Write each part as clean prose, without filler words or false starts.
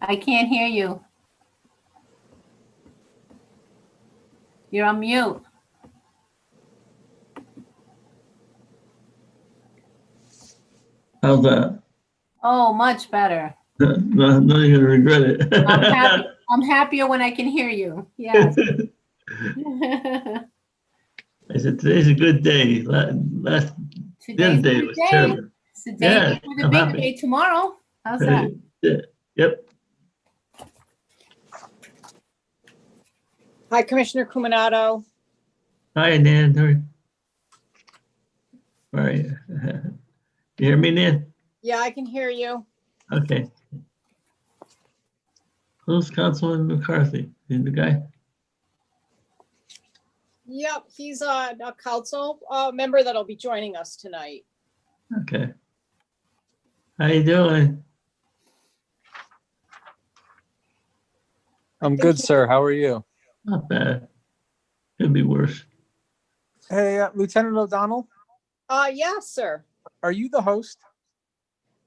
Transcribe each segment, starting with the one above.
I can't hear you. You're on mute. How's that? Oh, much better. No, you're gonna regret it. I'm happier when I can hear you. Yes. I said today's a good day. Last Today's a day good was day. terrible. It's the day Yeah, before the I'm big happy. day tomorrow. How's that? Yep. Hi, Commissioner Cuminato. Hi, Nan. How are you? You hear me, Nan? Yeah, I can hear you. Okay. Who's Councilman McCarthy? Is the guy? Yep, he's a council member that'll be joining us tonight. Okay. How you doing? I'm good, sir. How are you? Not bad. Could be worse. Hey, Lieutenant O'Donnell, Yes, sir. are you the host?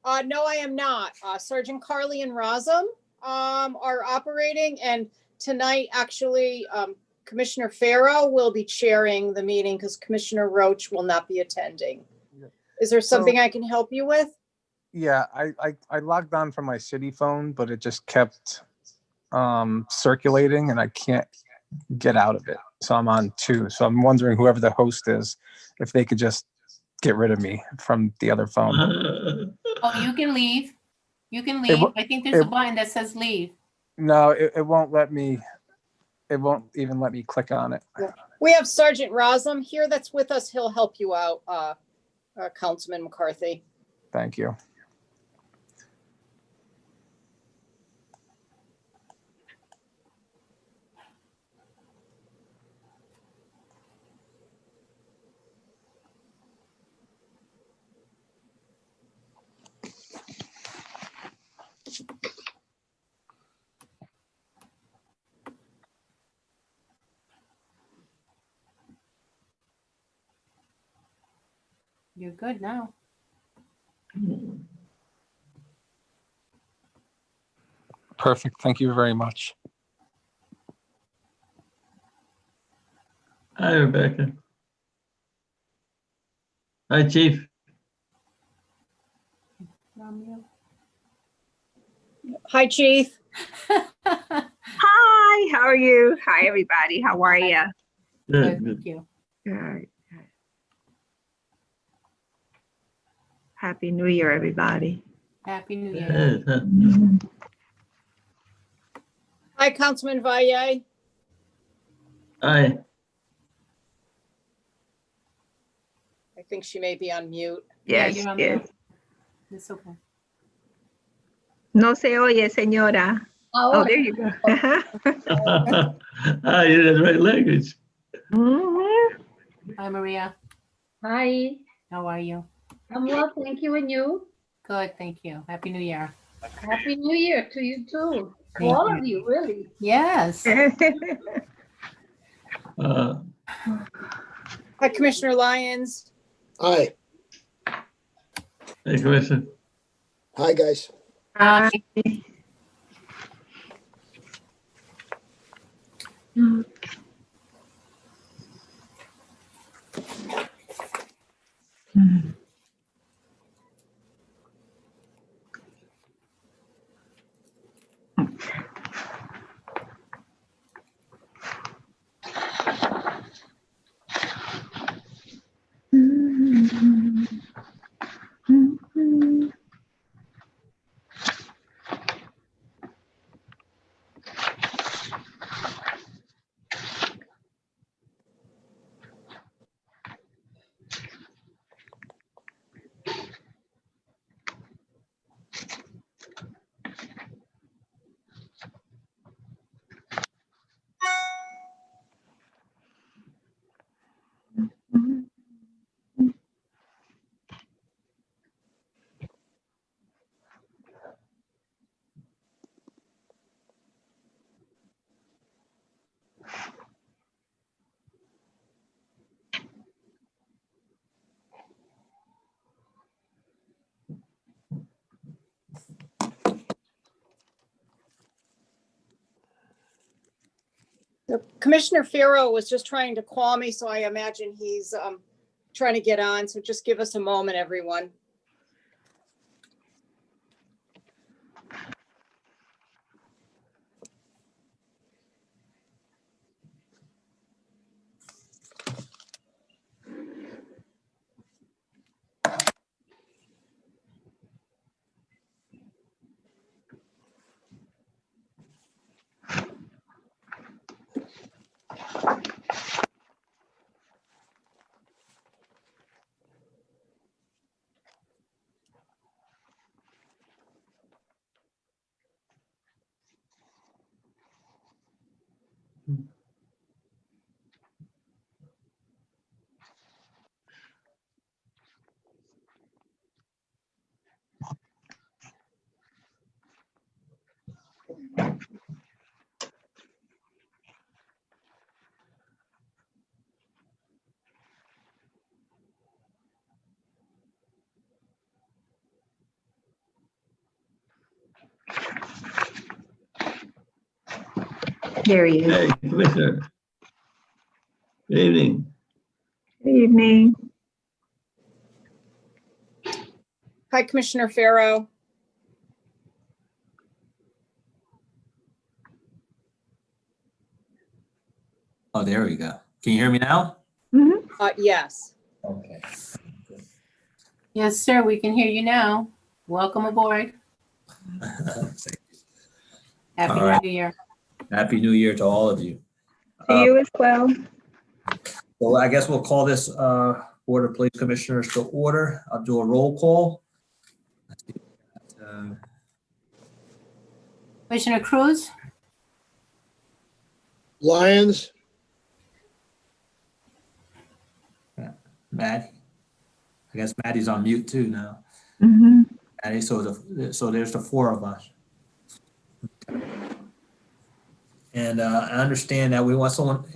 No, I am not. Sergeant Carly and Razum are operating, and tonight, actually, Commissioner Farrow will be chairing the meeting because Commissioner Roach will not be attending. Is there something I can help you with? Yeah, I logged on from my city phone, but it just kept circulating and I can't get out of it. So I'm on 2. So I'm wondering whoever the host is, if they could just get rid of me from the other phone. Oh, you can leave. You can It leave. wa- I think there's a button that says leave. No, it won't let me. It won't even let me click on it. We have Sergeant Razum here that's with us. He'll help you out, Councilman McCarthy. Thank you. You're good now. Perfect. Thank you very much. Hi, Rebecca. Hi, Chief. Hi, Chief. Hi, how are you? Hi, everybody. How are you? Good, Good. thank you. Good. Happy New Year, everybody. Happy New Year. Good. Hi, Councilman Valle. Hi. I think she may be on mute. Yeah, Yes, you're on yes. mute. It's okay. No se oye, señora. Oh, there you go. Ah, you did the right language. Mhm. Hi, Maria. Hi, How are you? I'm well, thank you, and you? Good, thank you. Happy New Year. Happy New Year to you too. To Thank all you. of you, really. Yes. Hi, Commissioner Lyons. Hi, Hey, Commissioner. hi, guys. Hi. Commissioner Farrow was just trying to call me, so I imagine he's trying to get on. So just give us a moment, everyone. There he is. Hey, Commissioner. Good evening. Good evening. Hi, Commissioner Farrow. Oh, there we go. Can you hear me now? Mhm. Yes. Okay. Yes, sir. We can hear you now. Welcome aboard. Happy All right. New Year. Happy New Year to all of you. To you as well. So I guess we'll call this Board of Police Commissioners to order. I'll do a roll call. Commissioner Cruz, Lyons, Maddie. I guess Maddie's on mute too now. Mhm. Maddie, so there's the four of us. And I understand that we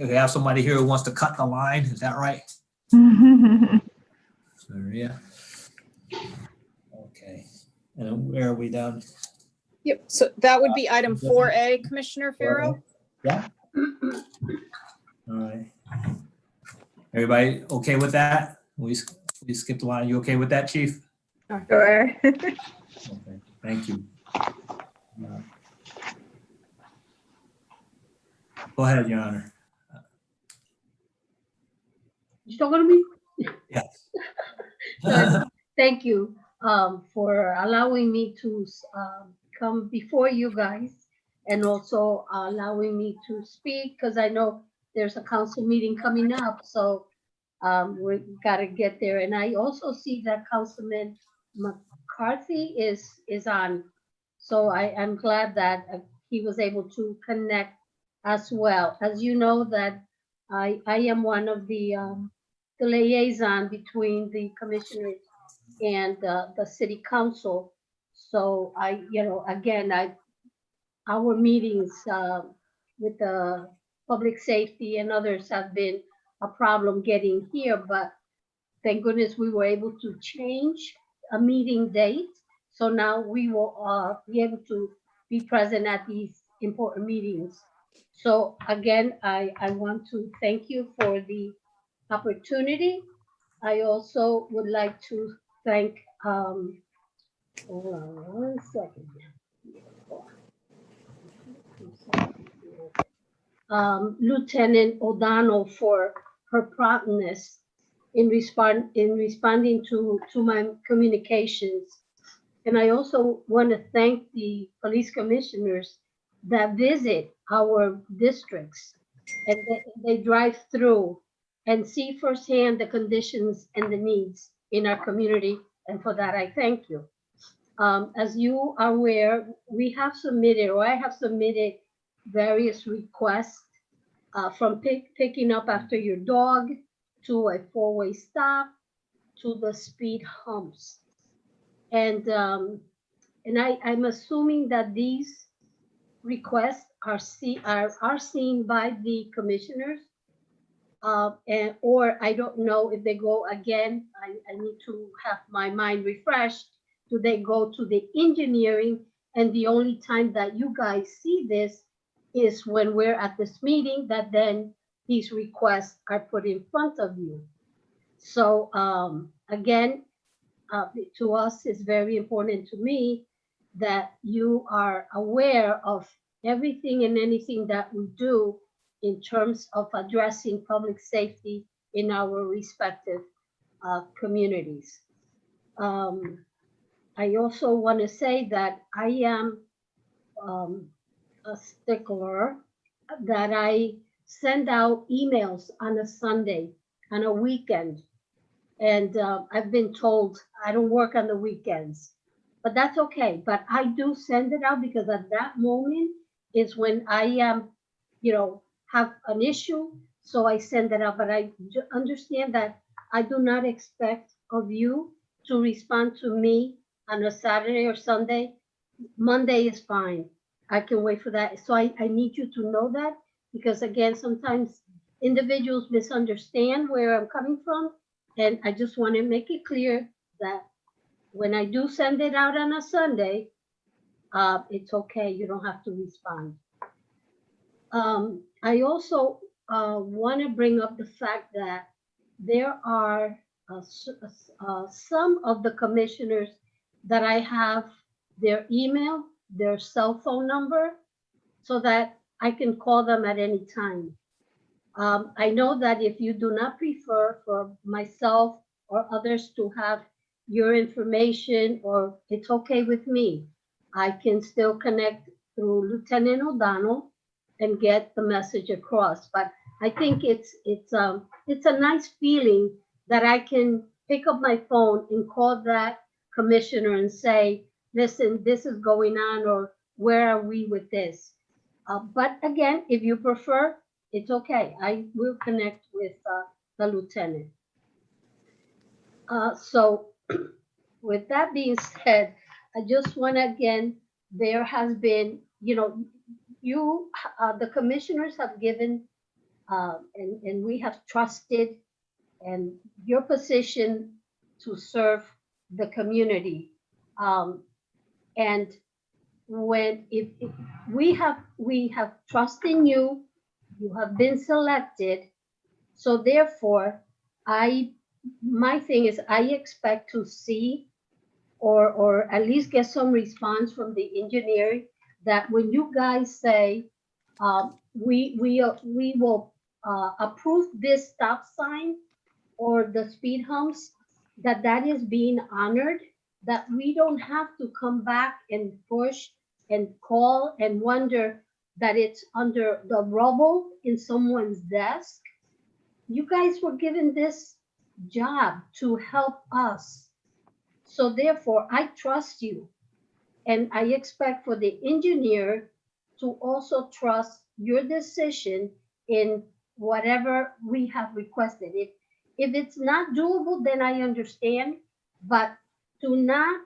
have somebody here who wants to cut the line. Is that right? Maria. Okay. And where are we down? Yep. So that would be item 4A, Commissioner Farrow. Yeah. All right. Everybody okay with that? We skipped the line. You okay with that, Chief? Sure. Okay. Thank you. Go ahead, Your Honor. You talking to me? Yes. Thank you for allowing me to come before you guys and also allowing me to speak because I know there's a council meeting coming up. So we got to get there. And I also see that Councilman McCarthy is on. So I'm glad that he was able to connect as well. As you know that I am one of the liaison between the commissioners and the city council. So our meetings with the public safety and others have been a problem getting here, but thank goodness we were able to change a meeting date. So now we will be able to be present at these important meetings. So again, I want to thank you for the opportunity. I also would like to thank, hold on one second. Lieutenant O'Donnell for her promptness in responding to my communications. And I also want to thank the police commissioners that visit our districts and they drive through and see firsthand the conditions and the needs in our community. And for that, I thank you. As you are aware, we have submitted, or I have submitted various requests from picking up after your dog to a four-way stop to the speed humps. And I'm assuming that these requests are seen by the commissioners, or I don't know if they go again. I need to have my mind refreshed. Do they go to the engineering? And the only time that you guys see this is when we're at this meeting that then these requests are put in front of you. So again, to us, it's very important to me that you are aware of everything and anything that we do in terms of addressing public safety in our respective communities. I also want to say that I am a stickler that I send out emails on a Sunday, on a weekend. And I've been told I don't work on the weekends, but that's okay. But I do send it out because at that moment is when I am, have an issue. So I send it out, but I understand that I do not expect of you to respond to me on a Saturday or Sunday. Monday is fine. I can wait for that. So I need you to know that, because again, sometimes individuals misunderstand where I'm coming from. And I just want to make it clear that when I do send it out on a Sunday, it's okay. You don't have to respond. I also want to bring up the fact that there are some of the commissioners that I have their email, their cell phone number, so that I can call them at any time. I know that if you do not prefer for myself or others to have your information, or it's okay with me, I can still connect through Lieutenant O'Donnell and get the message across. But I think it's a nice feeling that I can pick up my phone and call that commissioner and say, listen, this is going on, or where are we with this? But again, if you prefer, it's okay. I will connect with the lieutenant. So with that being said, I just want to, again, there has been, the commissioners have given, and we have trusted and your position to serve the community. And when if we have trust in you, you have been selected. So therefore, my thing is I expect to see or at least get some response from the engineer that when you guys say we will approve this stop sign or the speed humps, that is being honored, that we don't have to come back and push and call and wonder that it's under the rubble in someone's desk. You guys were given this job to help us. So therefore, I trust you. And I expect for the engineer to also trust your decision in whatever we have requested. If it's not doable, then I understand. But do not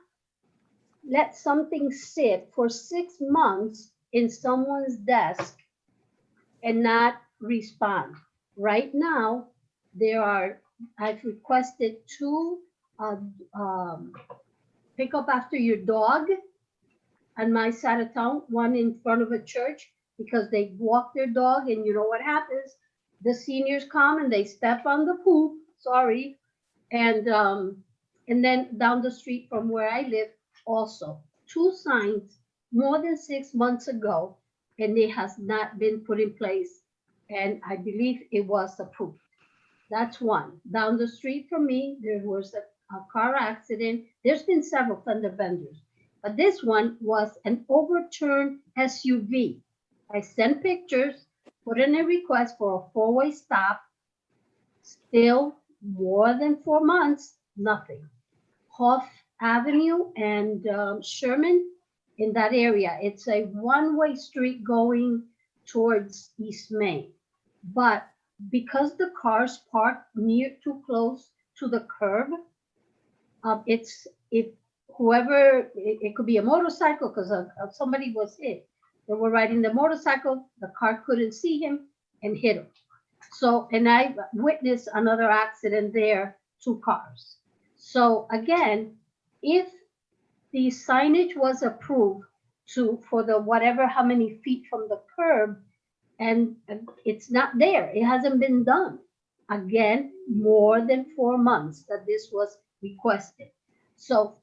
let something sit for 6 months in someone's desk and not respond. Right now, I've requested 2 pick up after your dog on my side of town, one in front of a church, because they walk their dog, and you know what happens? The seniors come and they step on the poop, sorry. And then down the street from where I live, also 2 signs more than 6 months ago, and it has not been put in place. And I believe it was approved. That's one. Down the street from me, there was a car accident. There's been several fender benders, but this one was an overturned SUV. I sent pictures, put in a request for a 4-way stop. Still more than 4 months, nothing. Hoff Avenue and Sherman, in that area, it's a 1-way street going towards East Main. But because the cars parked too close to the curb, it could be a motorcycle, because somebody was hit. They were riding the motorcycle, the car couldn't see him and hit him. So, and I witnessed another accident there, 2 cars. So again, if the signage was approved for the whatever, how many feet from the curb, and it's not there. It hasn't been done. Again, more than 4 months that this was requested. So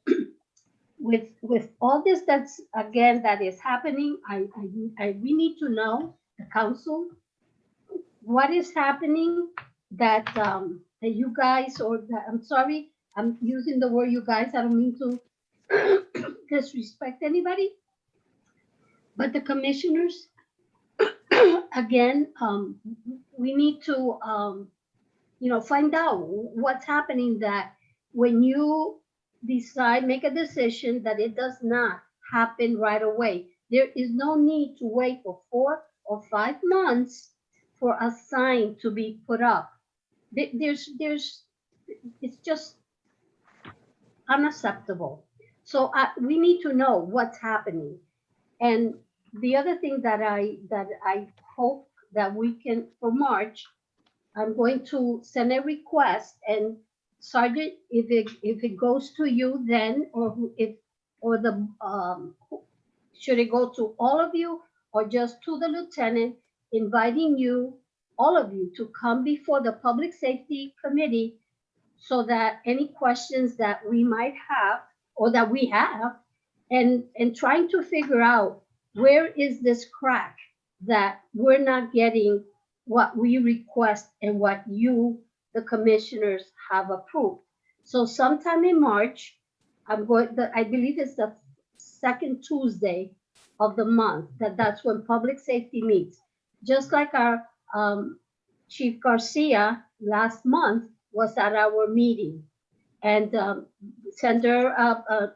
with all this that is happening, we need to know, the council, what is happening that that you guys, or that, I'm sorry, I'm using the word you guys, I don't mean to disrespect anybody, but the commissioners, again, we need to find out what's happening, that when you decide, make a decision, that it does not happen right away. There is no need to wait for 4 or 5 months for a sign to be put up. It's just unacceptable. So we need to know what's happening. And the other thing that I hope that we can, for March, I'm going to send a request, and Sergeant, if it goes to you then, should it go to all of you or just to the lieutenant, inviting you, all of you, to come before the Public Safety Committee, so that any questions that we might have or that we have, and trying to figure out where is this crack that we're not getting what we request and what you, the commissioners, have approved. So sometime in March, I believe it's the second Tuesday of the month, that's when Public Safety meets. Just like our Chief Garcia last month was at our meeting, and sent her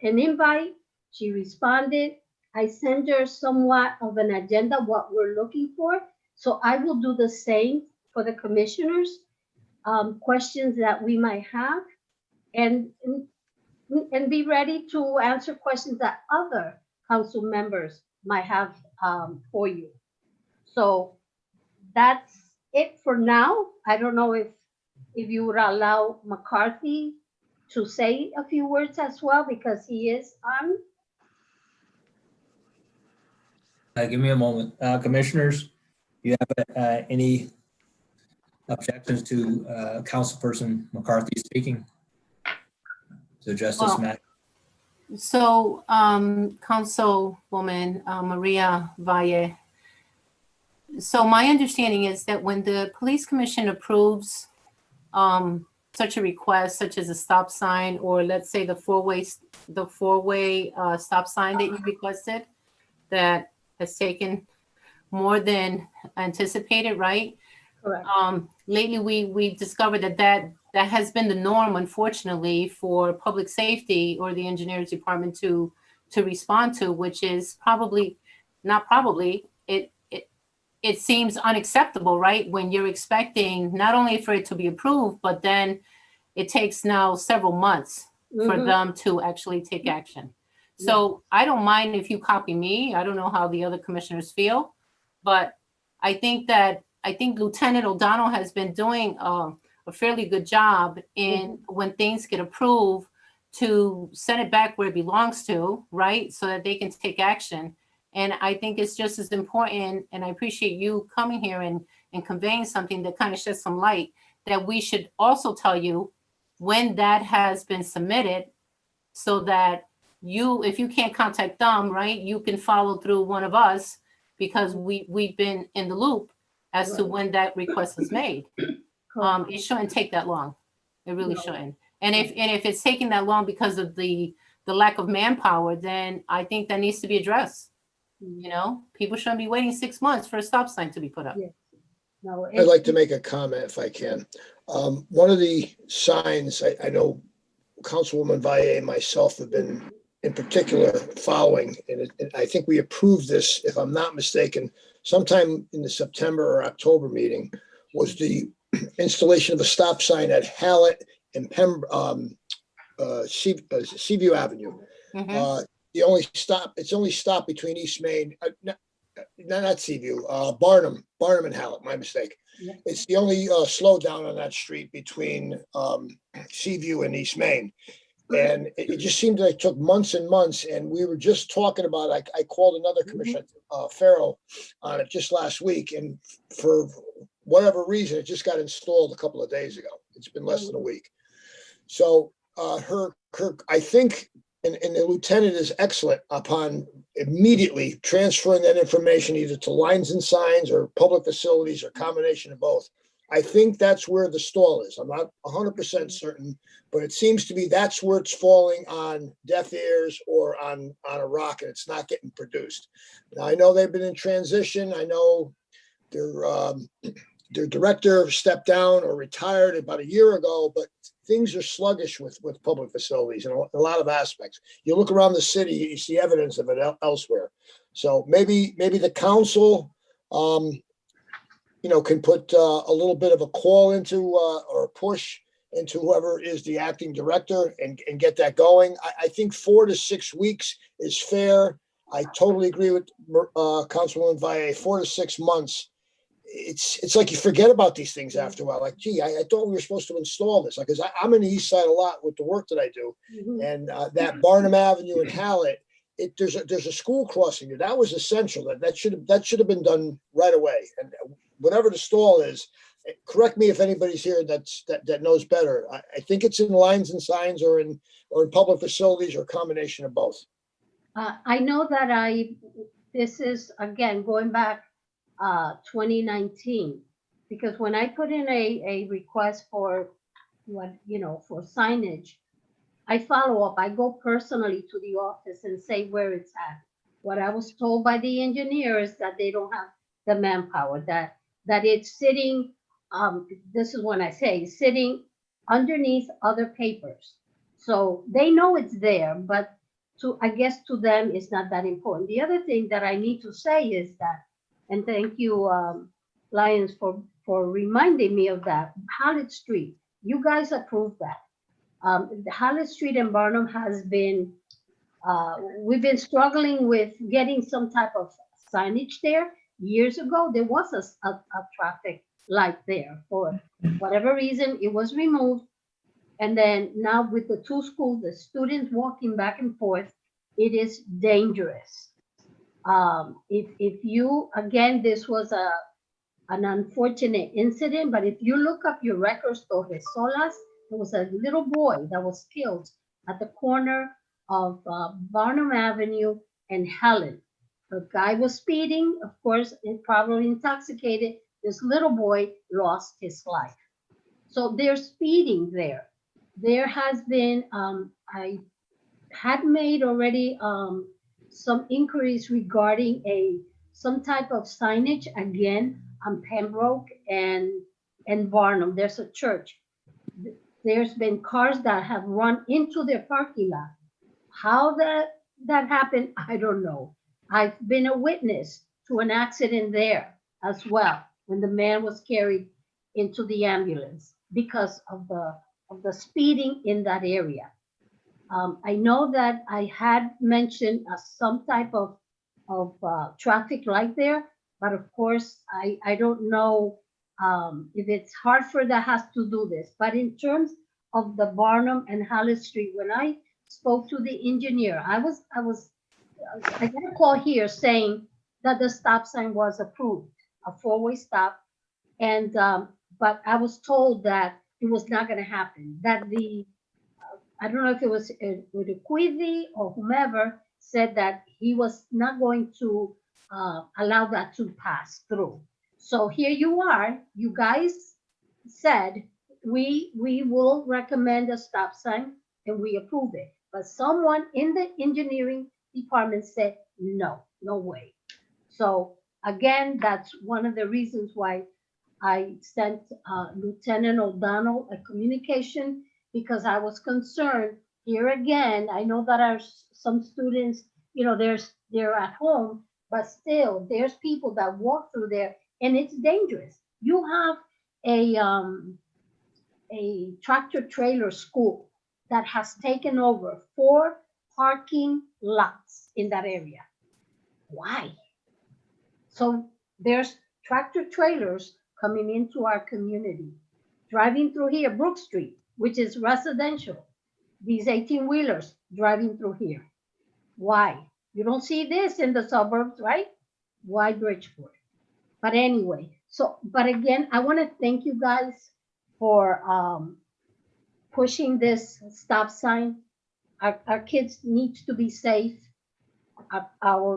an invite. She responded. I sent her somewhat of an agenda, what we're looking for. So I will do the same for the commissioners, questions that we might have, and be ready to answer questions that other council members might have for you. So that's it for now. I don't know if you would allow McCarthy to say a few words as well, because he is on. Give me a moment. Commissioners, do you have any objections to Councilperson McCarthy speaking to address this Well, matter? So, Councilwoman Maria Valle, so my understanding is that when the Police Commission approves such a request, such as a stop sign, or let's say the four-way stop sign that you requested, that has taken more than anticipated, right? Correct. Lately, we discovered that has been the norm, unfortunately, for public safety or the engineers department to respond to, which is it seems unacceptable, right? When you're expecting not only for it to be approved, but then it takes now several months for them to actually take action. So I don't mind if you copy me. I don't know how the other commissioners feel, but I think Lieutenant O'Donnell has been doing a fairly good job in when things get approved to send it back where it belongs to, right? So that they can take action. And I think it's just as important, and I appreciate you coming here and conveying something that kind of sheds some light, that we should also tell you when that has been submitted, so that if you can't contact them, right, you can follow through one of us, because we've been in the loop as to when that request is made. It shouldn't take that long. It really shouldn't. And if it's taking that long because of the lack of manpower, then I think that needs to be addressed. People shouldn't be waiting 6 months for a stop sign to be put up. Yeah. No, I'd like to make a comment if I can. One of the signs, I know Councilwoman Valle and myself have been in particular following, and I think we approved this, if I'm not mistaken, sometime in the September or October meeting, was the installation of a stop sign at Hallett and Seaview Avenue. It's only stopped between East Main, not Seaview, Barnum and Hallett, my mistake. Yeah. It's the only slowdown on that street between Seaview and East Main. And it just seemed like it took months and months. And we were just talking about, I called another commissioner, Farrell, on it just last week. And for whatever reason, it just got installed a couple of days ago. It's been less than a week. So I think, and the lieutenant is excellent upon immediately transferring that information either to lines and signs or public facilities or combination of both. I think that's where the stall is. I'm not 100% certain, but it seems to be that's where it's falling on deaf ears or on a rock, and it's not getting produced. Now, I know they've been in transition. I know their director stepped down or retired about a year ago, but things are sluggish with public facilities in a lot of aspects. You look around the city, you see evidence of it elsewhere. So maybe the council, can put a little bit of a call into or a push into whoever is the acting director and get that going. I think 4 to 6 weeks is fair. I totally agree with Councilwoman Valle. 4 to 6 months. It's like you forget about these things after a while. Like, gee, I thought we were supposed to install this. Because I'm in the east side a lot with the work that I do, and that Barnum Avenue and Hallett. There's a school crossing there. That was essential. That should have been done right away. And whatever the stall is, correct me if anybody's here that knows better. I think it's in lines and signs or in public facilities or a combination of both. I know that this is, again, going back 2019, because when I put in a request for for signage, I follow up. I go personally to the office and say where it's at. What I was told by the engineer is that they don't have the manpower, that it's sitting, this is when I say sitting underneath other papers. So they know it's there, but I guess to them it's not that important. The other thing that I need to say is that, and thank you, Lyons, for reminding me of that, Hallett Street, you guys approved that. The Hallett Street in Barnum has been, we've been struggling with getting some type of signage there. Years ago, there was a traffic light there. For whatever reason, it was removed. And then now with the 2 schools, the students walking back and forth, it is dangerous. If you, again, this was an unfortunate incident, but if you look up your records, Torresolas, there was a little boy that was killed at the corner of Barnum Avenue and Helen. The guy was speeding, of course, and probably intoxicated. This little boy lost his life. So they're speeding there. There has been, I had made already some inquiries regarding some type of signage again on Pembroke and Barnum. There's a church. There's been cars that have run into their parking lot. How that happened, I don't know. I've been a witness to an accident there as well, when the man was carried into the ambulance because of the speeding in that area. I know that I had mentioned some type of traffic light there, but of course, I don't know if it's Hartford that has to do this. But in terms of the Barnum and Hallett Street, when I spoke to the engineer, I got a call here saying that the stop sign was approved, a 4-way stop, and but I was told that it was not going to happen. That I don't know if it was Urquidy or whomever said that he was not going to allow that to pass through. So here you are. You guys said we will recommend a stop sign and we approve it. But someone in the engineering department said no way. So again, that's one of the reasons why I sent Lieutenant O'Donnell a communication, because I was concerned. Here again, I know that some students, they're at home, but still there's people that walk through there and it's dangerous. You have a tractor trailer school that has taken over 4 parking lots in that area. Why? So there's tractor trailers coming into our community, driving through here, Brook Street, which is residential. these 18-wheelers driving through here. Why? You don't see this in the suburbs, right? Why Bridgeport? But anyway, but again, I want to thank you guys for pushing this stop sign. Our kids need to be safe.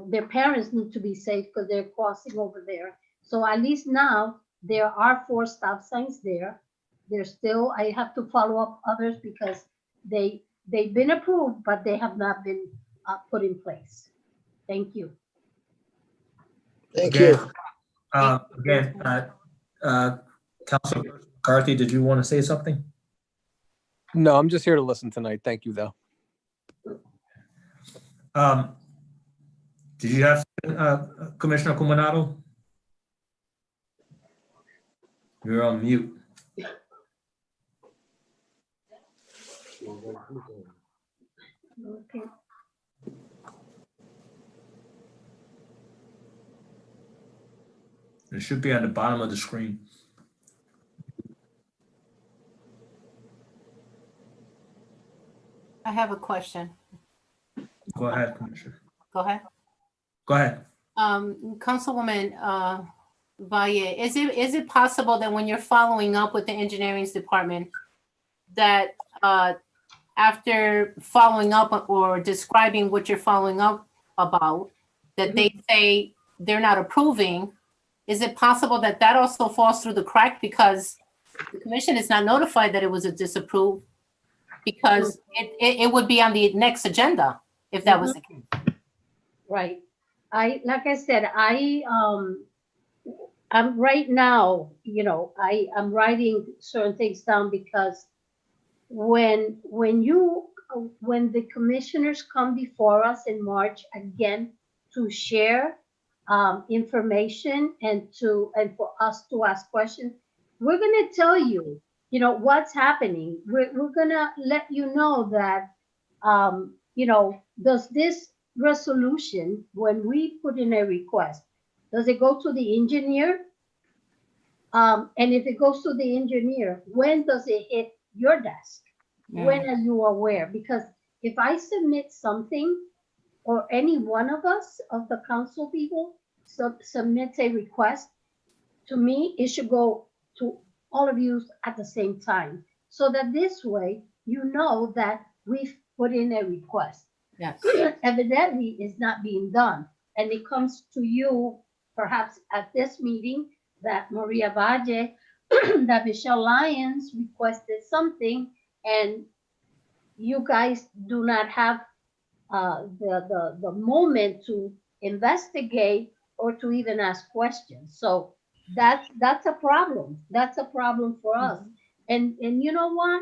Their parents need to be safe because they're crossing over there. So at least now there are 4 stop signs there. There's still, I have to follow up others because they've been approved, but they have not been put in place. Thank you. Thank you. Again, Councilor McCarthy, did you want to say something? No, I'm just here to listen tonight. Thank you, though. Did you have Commissioner Cumanado? You're on mute. Okay. It should be at the bottom of the screen. I have a question. Go ahead, Commissioner. Go ahead. Go ahead. Councilwoman Valle, is it possible that when you're following up with the engineering department, that after following up or describing what you're following up about, that they say they're not approving? Is it possible that that also falls through the crack because the commission is not notified that it was a disapproved? Because it would be on the next agenda if that was the case. Right. Like I said, I'm right now, I'm writing certain things down because when the commissioners come before us in March again to share information and for us to ask questions, we're going to tell you, what's happening. We're going to let you know that, does this resolution, when we put in a request, does it go to the engineer? And if it goes to the engineer, when does it hit your desk? Yeah. When are you aware? Because if I submit something, or any one of us, of the council people, submits a request, to me, it should go to all of you at the same time. So that this way, you know that we've put in a request. Yes. Evidently, it's not being done. And it comes to you, perhaps at this meeting, that Maria Valle, that Michelle Lyons requested something, and you guys do not have the moment to investigate or to even ask questions. So that's a problem. That's a problem for us. And you know what?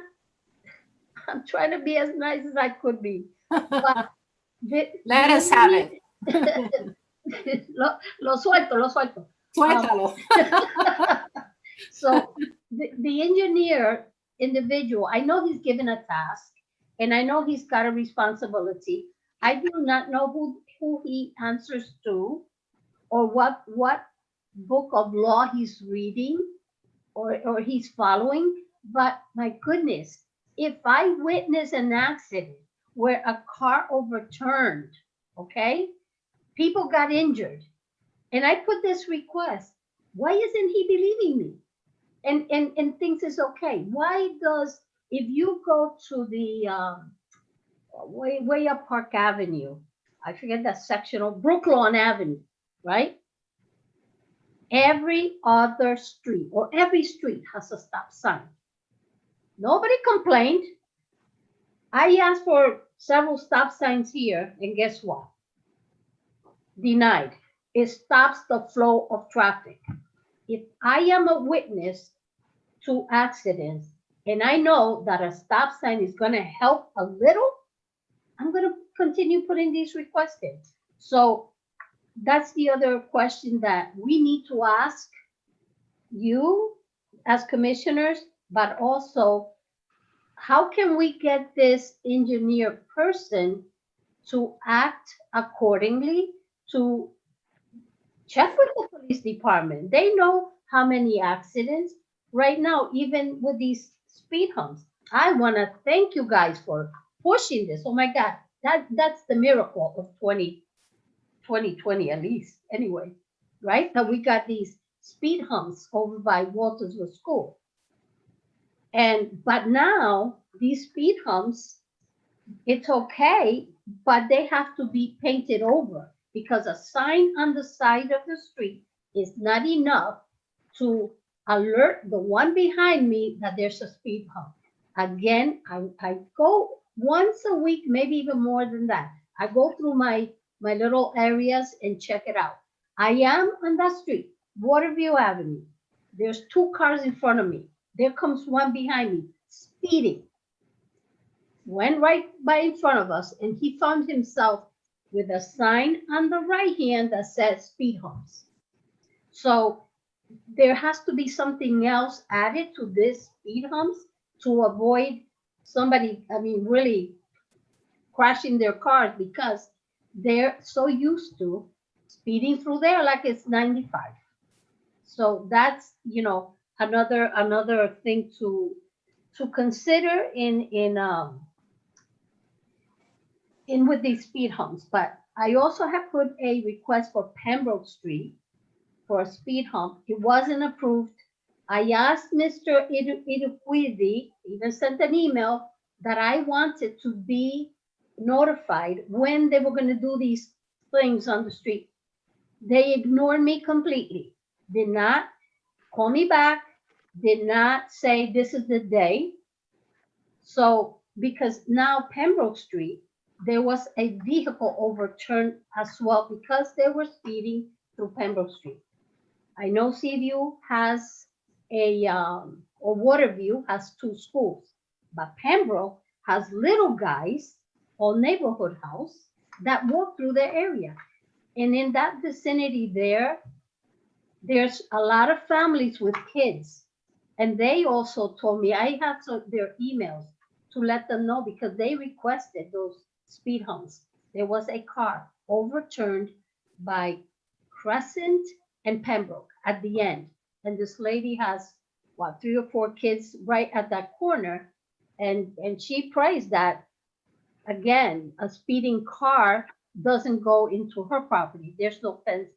I'm trying to be as nice as I could be. But Let us have it. Lo suelto. Suéltalo. So the engineer individual, I know he's given a task, and I know he's got a responsibility. I do not know who he answers to, or what book of law he's reading, or he's following. But my goodness, if I witness an accident where a car overturned, okay, people got injured, and I put this request, why isn't he believing me? And thinks it's okay. Why does, if you go to the way up Park Avenue, I forget that section of Brooklawn Avenue, right? Every other street, or every street, has a stop sign. Nobody complained. I asked for several stop signs here, and guess what? Denied. It stops the flow of traffic. If I am a witness to accidents, and I know that a stop sign is going to help a little, I'm going to continue putting these requests in. So that's the other question that we need to ask you as commissioners, but also, how can we get this engineer person to act accordingly, to check with the police department? They know how many accidents right now, even with these speed humps. I want to thank you guys for pushing this. Oh my God, that's the miracle of 2020 at least, anyway, right? That we got these speed humps over by Waltersville School. But now these speed humps, it's okay, but they have to be painted over because a sign on the side of the street is not enough to alert the one behind me that there's a speed hump. Again, I go once a week, maybe even more than that. I go through my little areas and check it out. I am on that street, Waterview Avenue. There's 2 cars in front of me. There comes one behind me, speeding. Went right by in front of us, and he found himself with a sign on the right hand that says speed humps. So there has to be something else added to this speed humps to avoid somebody, really crashing their cars, because they're so used to speeding through there like it's 95. So that's, another thing to consider in with these speed humps. But I also have put a request for Pembroke Street for a speed hump. It wasn't approved. I asked Mr. Iruquidi, even sent an email, that I wanted to be notified when they were going to do these things on the street. They ignored me completely, did not call me back, did not say this is the day. So, because now Pembroke Street, there was a vehicle overturned as well because they were speeding through Pembroke Street. I know Seaview has or Waterview has 2 schools, but Pembroke has little guys or neighborhood house that walk through their area. And in that vicinity there's a lot of families with kids. And they also told me, I have their emails to let them know, because they requested those speed humps. There was a car overturned by Crescent and Pembroke at the end. And this lady has, 3 or 4 kids right at that corner. And she prays that, again, a speeding car doesn't go into her property. There's no fence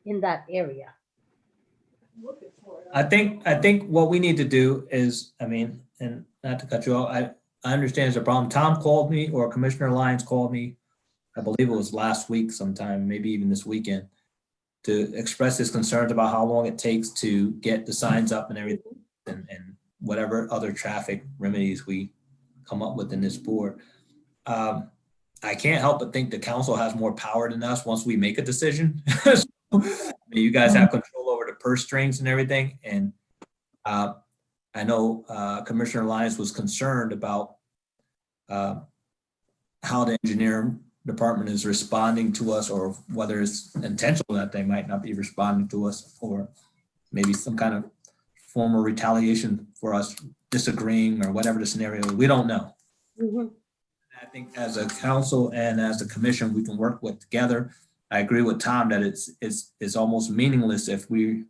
in that area. I think what we need to do is, and not to cut you off, I understand there's a problem. Tom called me, or Commissioner Lyons called me, I believe it was last week sometime, maybe even this weekend, to express his concerns about how long it takes to get the signs up and everything, and whatever other traffic remedies we come up with in this board. I can't help but think the council has more power than us once we make a decision. You guys have control over the purse strings and everything. And I know Commissioner Lyons was concerned about how the engineering department is responding to us, or whether it's intentional that they might not be responding to us, or maybe some kind of form of retaliation for us disagreeing, or whatever the scenario is. We don't know. Mm-hmm. I think as a council and as a commission, we can work together. I agree with Tom that it's almost meaningless if we,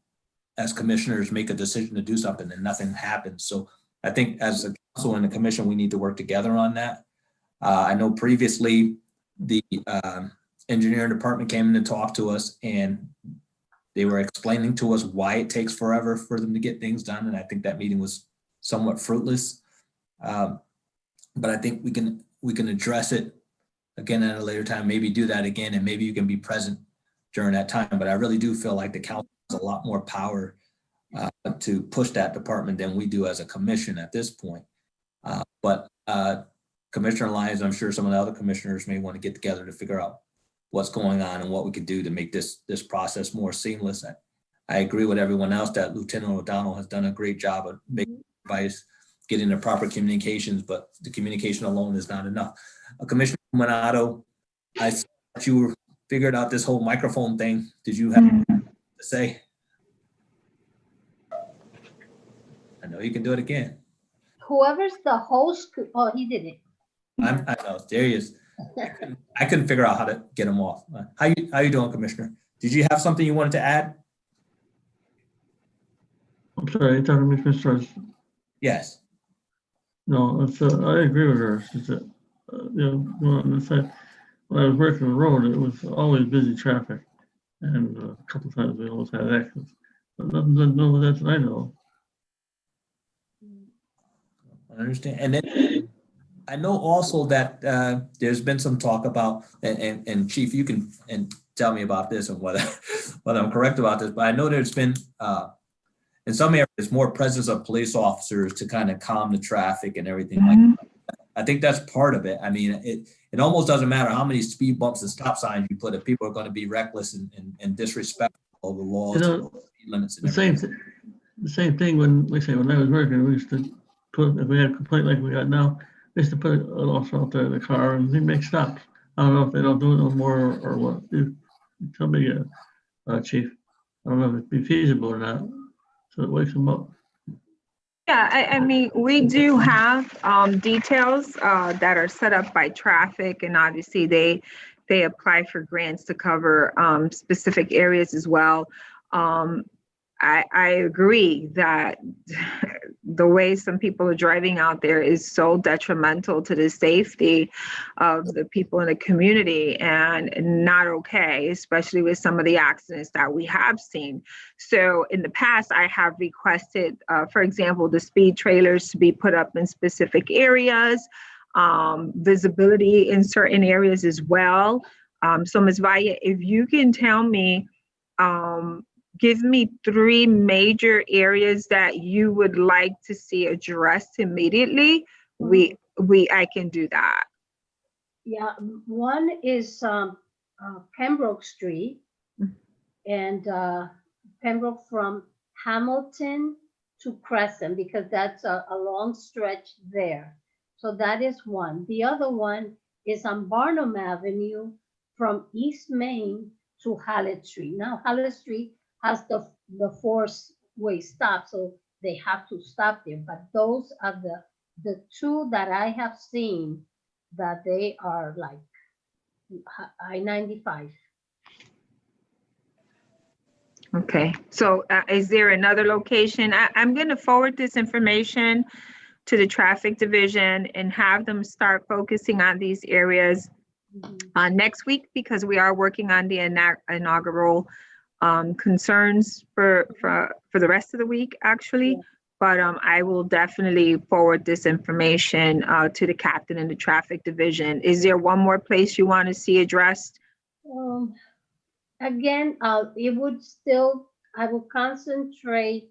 as commissioners, make a decision to do something and nothing happens. So I think as a council and a commission, we need to work together on that. I know previously the engineering department came in and talked to us, and they were explaining to us why it takes forever for them to get things done. And I think that meeting was somewhat fruitless. But I think we can address it again at a later time, maybe do that again, and maybe you can be present during that time. But I really do feel like the council has a lot more power to push that department than we do as a commission at this point. But Commissioner Lyons, I'm sure some of the other commissioners may want to get together to figure out what's going on and what we could do to make this process more seamless. I agree with everyone else that Lieutenant O'Donnell has done a great job of making advice, getting the proper communications, but the communication alone is not enough. Commissioner Manato, I saw that you figured out this whole microphone thing. Did you have to say? I know you can do it again. Whoever's the host, oh, he did it. I know, there he is. I couldn't figure out how to get him off. How you doing, Commissioner? Did you have something you wanted to add? I'm sorry, you're talking to Ms. Starks. Yes. No, I agree with her. going on the side. When I was working the road, it was always busy traffic. And a couple times we almost had accidents. But nothing to do with that I know. I understand. And then I know also that there's been some talk about, and Chief, you can tell me about this and whether I'm correct about this, but I know there's been in some areas more presence of police officers to kind of calm the traffic and everything like that. I think that's part of it. I mean, it almost doesn't matter how many speed bumps and stop signs you put if people are going to be reckless and disrespectful of the laws, You know, speed limits. And the same thing when, like I say, when I was working, we used to put, if we had a complaint like we got now, we used to put an officer out there in the car and they make stops. I don't know if they don't do it no more or what. You tell me, Chief. I don't know if it'd be feasible or not. So it wakes them up. Yeah, I mean, we do have details that are set up by traffic, and obviously they apply for grants to cover specific areas as well. I agree that the way some people are driving out there is so detrimental to the safety of the people in the community and not okay, especially with some of the accidents that we have seen. So in the past, I have requested, for example, the speed trailers to be put up in specific areas, visibility in certain areas as well. So Ms. Valle, if you can tell me, give me 3 major areas that you would like to see addressed immediately, I can do that. Yeah, one is Pembroke Street and Pembroke from Hamilton to Crescent, because that's a long stretch there. So that is one. The other one is on Barnum Avenue from East Main to Hallett Street. Now Hallett Street has the 4-way stop, so they have to stop there. But those are the 2 that I have seen that they are like I-95. Okay, so is there another location? I'm going to forward this information to the traffic division and have them start focusing on these areas next week, because we are working on the inaugural concerns for the rest of the week, actually. Yeah. But I will definitely forward this information to the captain in the traffic division. Is there one more place you want to see addressed? Again, I will concentrate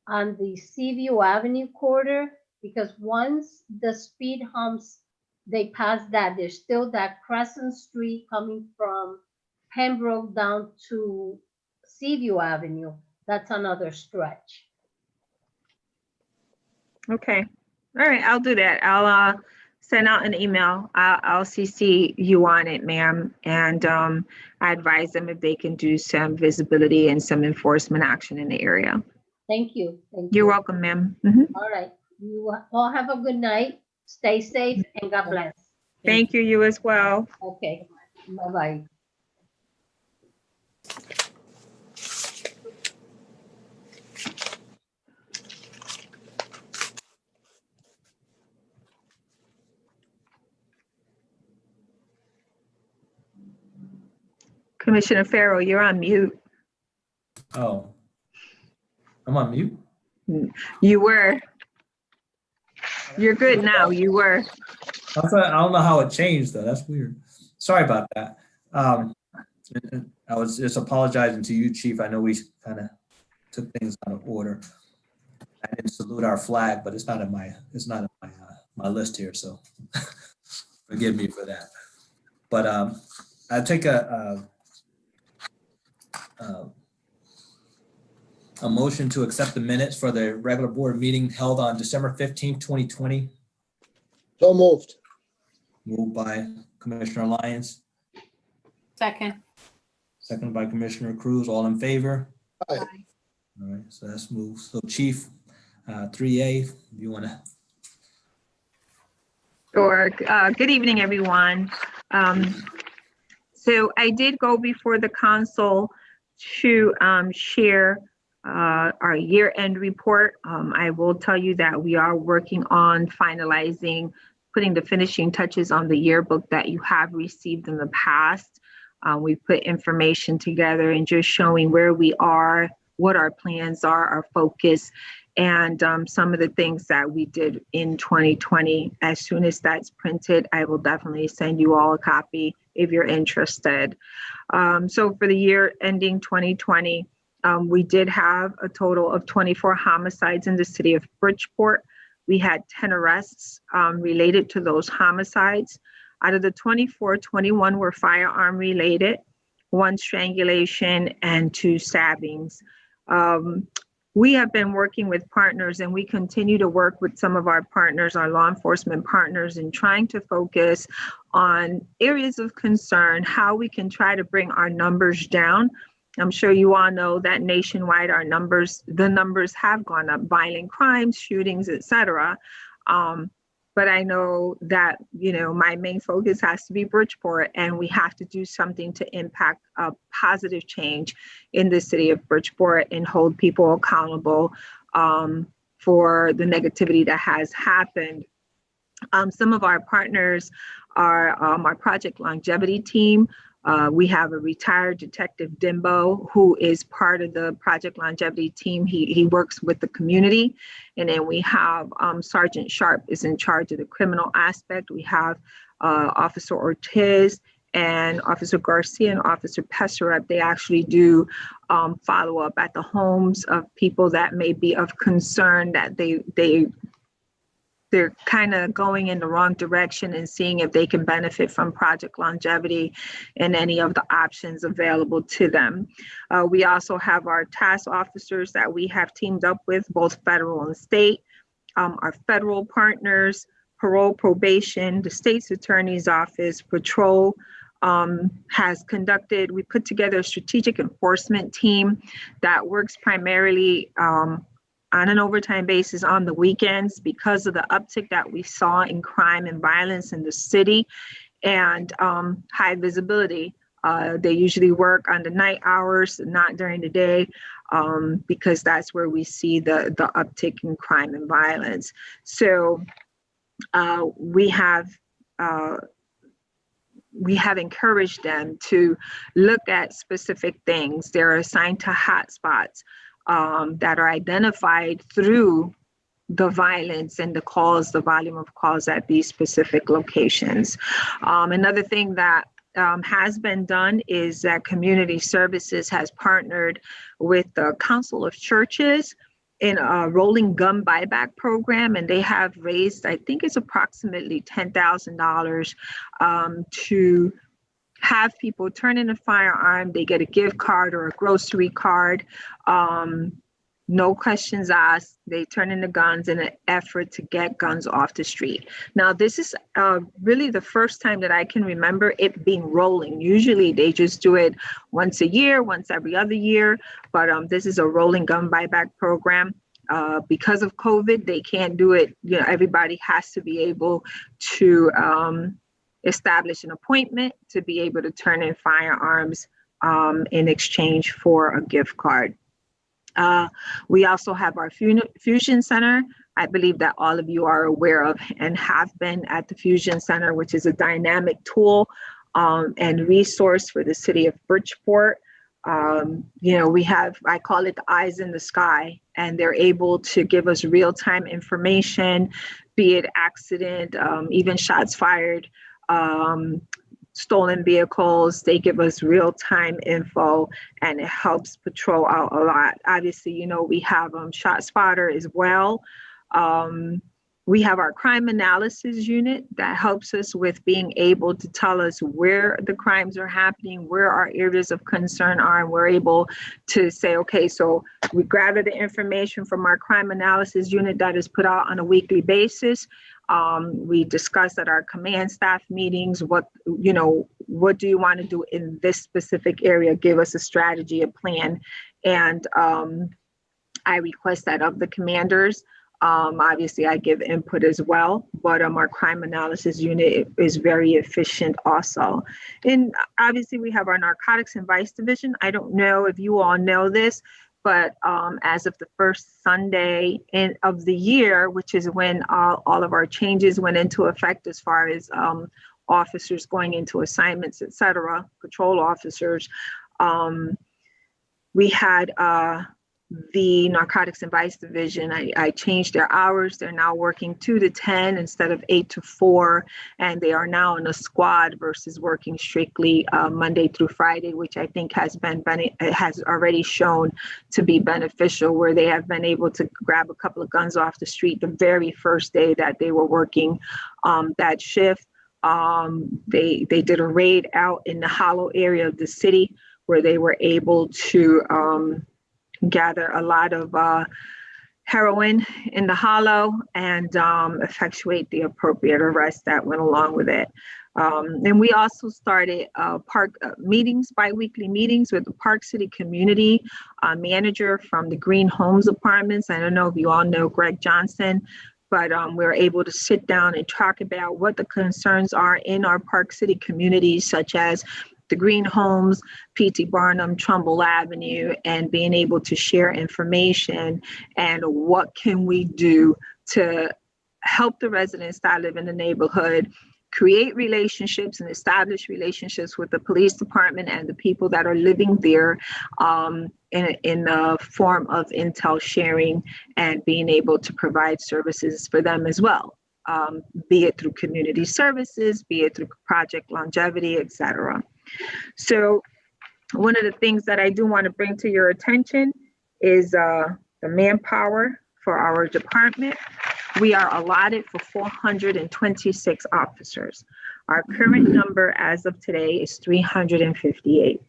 on the Seaview Avenue corridor, because once the speed humps, they pass that, there's still that Crescent Street coming from Pembroke down to Seaview Avenue. That's another stretch. Okay. All right, I'll do that. I'll send out an email. I'll CC you on it, ma'am. And I advise them if they can do some visibility and some enforcement action in the area. Thank you. You're welcome, ma'am. All right. You all have a good night. Stay safe and God bless. Thank you, you as well. Okay. Bye-bye. Commissioner Farrow, you're on mute. Oh, I'm on mute? You were. You're good now. You were. I don't know how it changed though. That's weird. Sorry about that. I was just apologizing to you, Chief. I know we kind of took things out of order. I didn't salute our flag, but it's not in my my list here, so forgive me for that. But I take a motion to accept the minutes for the regular board meeting held on December 15th, 2020. So moved. Moved by Commissioner Lyons, Second. seconded by Commissioner Cruz. All in favor? Aye. All right, so that's moved. So Chief, 3A, if you want to. Sure. Good evening, everyone. So I did go before the council to share our year-end report. I will tell you that we are working on finalizing putting the finishing touches on the yearbook that you have received in the past. We put information together and just showing where we are, what our plans are, our focus, and some of the things that we did in 2020. As soon as that's printed, I will definitely send you all a copy if you're interested. So for the year ending 2020, we did have a total of 24 homicides in the city of Bridgeport. We had 10 arrests related to those homicides. Out of the 24, 21 were firearm related, 1 strangulation, and 2 stabbings. We have been working with partners, and we continue to work with some of our partners, our law enforcement partners, in trying to focus on areas of concern, how we can try to bring our numbers down. I'm sure you all know that nationwide, the numbers have gone up, violent crimes, shootings, etc. But I know that, my main focus has to be Bridgeport, and we have to do something to impact a positive change in the city of Bridgeport and hold people accountable for the negativity that has happened. Some of our partners are our Project Longevity team. We have a retired Detective Dimbo, who is part of the Project Longevity team. He works with the community. And then we have Sergeant Sharp is in charge of the criminal aspect. We have Officer Ortiz and Officer Garcia and Officer Pesserup. They actually do follow up at the homes of people that may be of concern, that they're kind of going in the wrong direction, and seeing if they can benefit from Project Longevity and any of the options available to them. We also have our task officers that we have teamed up with, both federal and state. Our federal partners, parole, probation, the state's attorney's office, patrol we put together a strategic enforcement team that works primarily on an overtime basis on the weekends because of the uptick that we saw in crime and violence in the city, and high visibility. They usually work on the night hours, not during the day, because that's where we see the uptick in crime and violence. So we have encouraged them to look at specific things. They're assigned to hotspots that are identified through the violence and the volume of calls at these specific locations. Another thing that has been done is that Community Services has partnered with the Council of Churches in a rolling gun buyback program, and they have raised, I think it's approximately $10,000 to have people turn in a firearm. They get a gift card or a grocery card. No questions asked. They turn in the guns in an effort to get guns off the street. Now, this is really the first time that I can remember it being rolling. Usually they just do it once a year, once every other year, but this is a rolling gun buyback program. Because of COVID, they can't do it. Everybody has to be able to establish an appointment to be able to turn in firearms in exchange for a gift card. We also have our Fusion Center. I believe that all of you are aware of and have been at the Fusion Center, which is a dynamic tool and resource for the city of Bridgeport. We have, I call it the eyes in the sky, and they're able to give us real-time information, be it accident, even shots fired, stolen vehicles. They give us real-time info, and it helps patrol out a lot. Obviously, we have ShotSpotter as well. We have our crime analysis unit that helps us with being able to tell us where the crimes are happening, where our areas of concern are, and we're able to say, okay, so we gather the information from our crime analysis unit that is put out on a weekly basis. We discuss at our command staff meetings, what do you want to do in this specific area? Give us a strategy, a plan. And I request that of the commanders. Obviously, I give input as well, but our crime analysis unit is very efficient also. And obviously, we have our narcotics and vice division. I don't know if you all know this, But as of the first Sunday of the year, which is when all of our changes went into effect as far as officers going into assignments, et cetera, patrol officers, we had the Narcotics and Vice Division. I changed their hours. They're now working 2 to 10 instead of 8 to 4, and they are now in a squad versus working strictly Monday through Friday, which I think has already shown to be beneficial, where they have been able to grab a couple of guns off the street the very first day that they were working that shift. They did a raid out in the Hollow area of the city where they were able to gather a lot of heroin in the Hollow and effectuate the appropriate arrest that went along with it. And we also started park meetings, bi-weekly meetings with the Park City community manager from the Green Homes Apartments. I don't know if you all know Greg Johnson, but we're able to sit down and talk about what the concerns are in our Park City communities, such as the Green Homes, P.T. Barnum, Trumbull Avenue, and being able to share information and what can we do to help the residents that live in the neighborhood create relationships and establish relationships with the police department and the people that are living there in the form of intel sharing and being able to provide services for them as well, be it through community services, be it through Project Longevity, et cetera. So one of the things that I do want to bring to your attention is the manpower for our department. We are allotted for 426 officers. Our current number as of today is 358.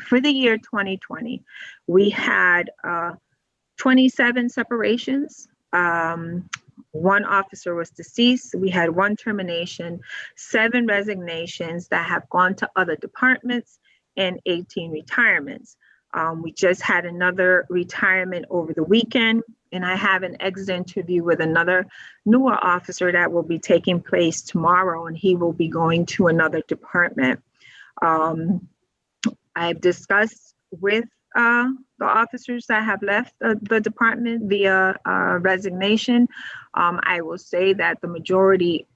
For the year 2020, we had 27 separations. One officer was deceased. We had 1 termination, 7 resignations that have gone to other departments, and 18 retirements. We just had another retirement over the weekend, and I have an exit interview with another newer officer that will be taking place tomorrow, and he will be going to another department. I've discussed with the officers that have left the department via resignation. I will say that the majority,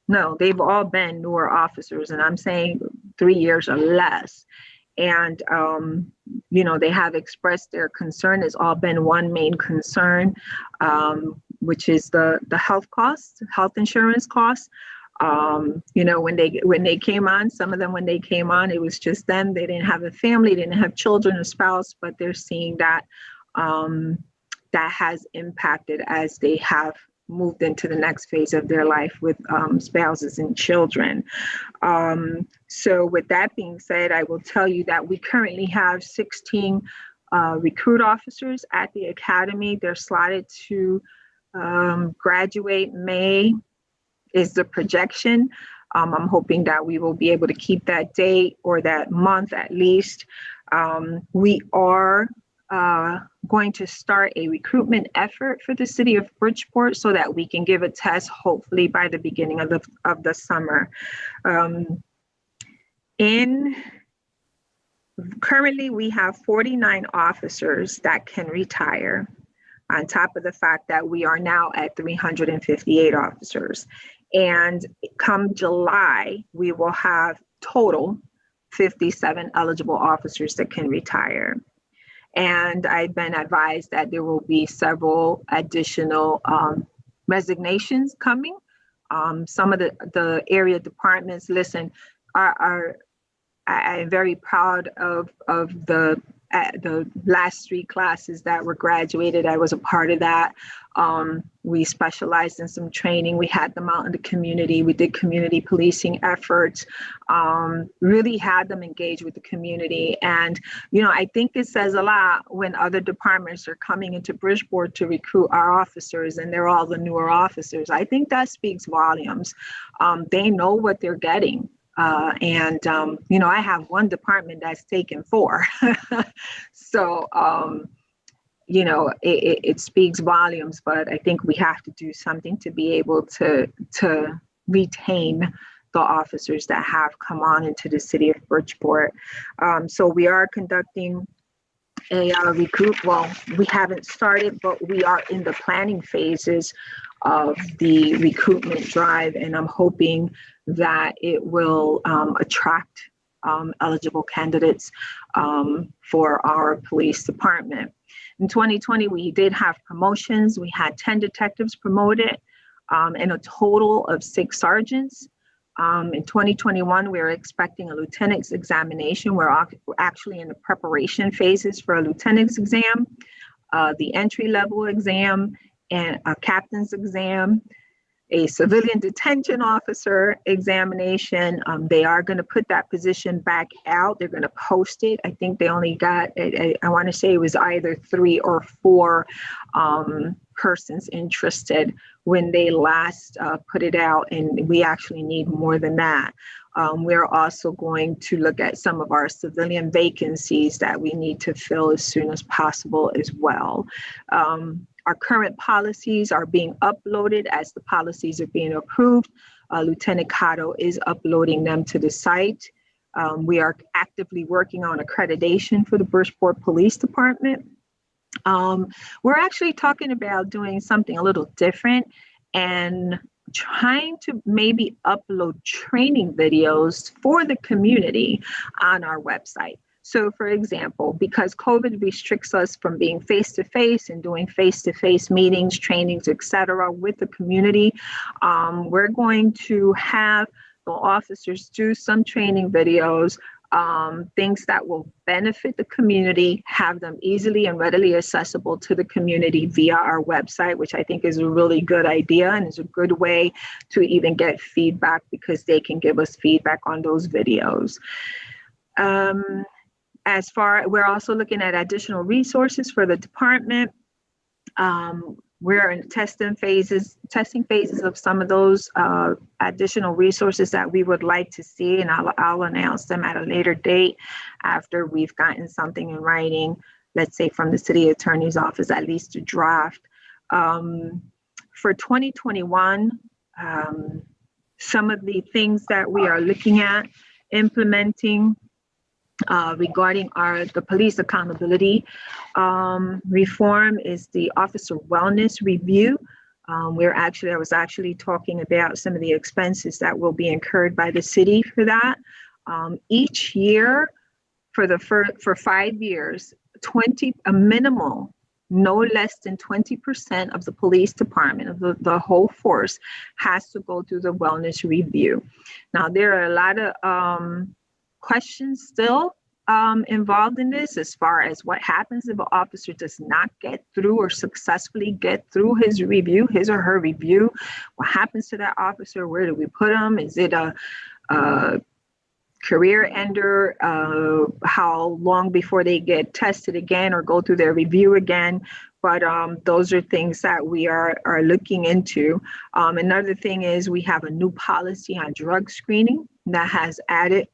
no, they've all been newer officers, and I'm saying 3 years or less. And, you know, they have expressed their concern. It's all been one main concern, which is the health costs, health insurance costs. You know, when they came on, some of them, when they came on, it was just them. They didn't have a family, didn't have children, a spouse, but they're seeing that that has impacted as they have moved into the next phase of their life with spouses and children. So with that being said, I will tell you that we currently have 16 recruit officers at the academy. They're slotted to graduate May is the projection. I'm hoping that we will be able to keep that date or that month at least. We are going to start a recruitment effort for the city of Bridgeport so that we can give a test hopefully by the beginning of the summer. Currently we have 49 officers that can retire, on top of the fact that we are now at 358 officers. And come July, we will have total 57 eligible officers that can retire. And I've been advised that there will be several additional resignations coming. Some of the area departments, listen, I am very proud of the last 3 classes that were graduated. I was a part of that. We specialized in some training. We had them out in the community. We did community policing efforts, really had them engage with the community. And, you know, I think it says a lot when other departments are coming into Bridgeport to recruit our officers and they're all the newer officers. I think that speaks volumes. They know what they're getting. You know, I have one department that's taken 4. So, you know, it speaks volumes, but I think we have to do something to be able to retain the officers that have come on into the city of Bridgeport. So we are conducting a recruit. Well, we haven't started, but we are in the planning phases of the recruitment drive, and I'm hoping that it will attract eligible candidates for our police department. In 2020, we did have promotions. We had 10 detectives promoted and a total of 6 sergeants. In 2021, we're expecting a lieutenant's examination. We're actually in the preparation phases for a lieutenant's exam, the entry level exam, and a captain's exam, a civilian detention officer examination. They are going to put that position back out. They're going to post it. I think they only got, I want to say it was either 3 or 4 persons interested when they last put it out, and we actually need more than that. We're also going to look at some of our civilian vacancies that we need to fill as soon as possible as well. Our current policies are being uploaded as the policies are being approved. Lieutenant Cotto is uploading them to the site. We are actively working on accreditation for the Bridgeport Police Department. We're actually talking about doing something a little different and trying to maybe upload training videos for the community on our website. So for example, because COVID restricts us from being face-to-face and doing face-to-face meetings, trainings, etc. with the community, we're going to have the officers do some training videos, things that will benefit the community, have them easily and readily accessible to the community via our website, which I think is a really good idea and is a good way to even get feedback because they can give us feedback on those videos. We're also looking at additional resources for the department. We're in testing phases of some of those additional resources that we would like to see, and I'll announce them at a later date after we've gotten something in writing, let's say from the city attorney's office, at least a draft. For 2021, some of the things that we are looking at implementing regarding the police accountability reform is the officer wellness review. I was actually talking about some of the expenses that will be incurred by the city for that. Each year for 5 years, a minimal, no less than 20% of the police department, of the whole force, has to go through the wellness review. Now, there are a lot of questions still involved in this as far as what happens if an officer does not get through or successfully get through his or her review. What happens to that officer? Where do we put him? Is it a career ender? How long before they get tested again or go through their review again? But those are things that we are looking into. Another thing is we have a new policy on drug screening that has added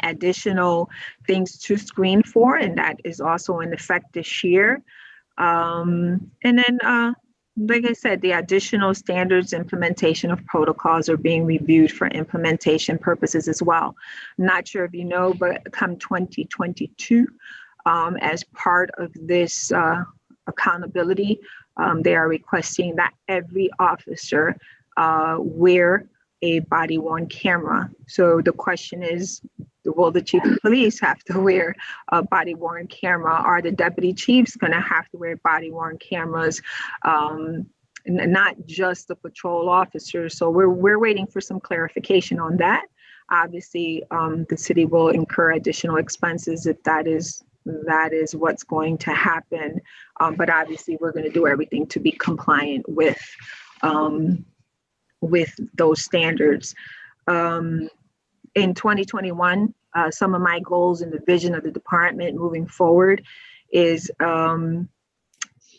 additional things to screen for, and that is also in effect this year. And then, like I said, the additional standards implementation of protocols are being reviewed for implementation purposes as well. I'm not sure if you know, but come 2022, as part of this accountability, they are requesting that every officer wear a body-worn camera. So the question is, will the chief of police have to wear a body-worn camera? Are the deputy chiefs going to have to wear body-worn cameras? Not just the patrol officers. So we're waiting for some clarification on that. Obviously, the city will incur additional expenses if that is what's going to happen. But obviously, we're going to do everything to be compliant with those standards. In 2021, some of my goals and the vision of the department moving forward is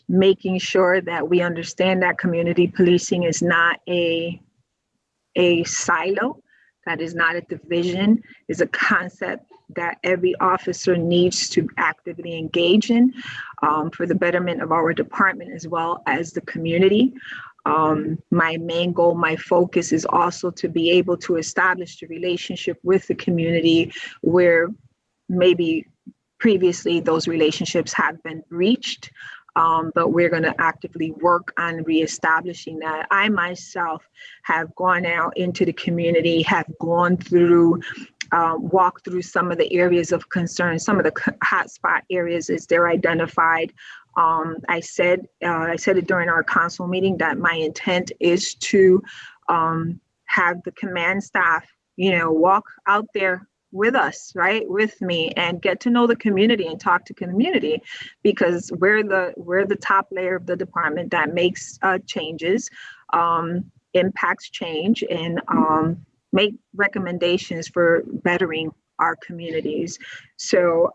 making sure that we understand that community policing is not a silo, that is not a division, is a concept that every officer needs to actively engage in for the betterment of our department as well as the community. My main goal, my focus is also to be able to establish the relationship with the community where maybe previously those relationships have been breached. But we're going to actively work on reestablishing that. I myself have gone out into the community, have gone through, walked through some of the areas of concern, some of the hotspot areas as they're identified. I said it during our council meeting that my intent is to have the command staff, walk out there with us, right, with me, and get to know the community and talk to community, because we're the top layer of the department that makes changes, impacts change, and make recommendations for bettering our communities. So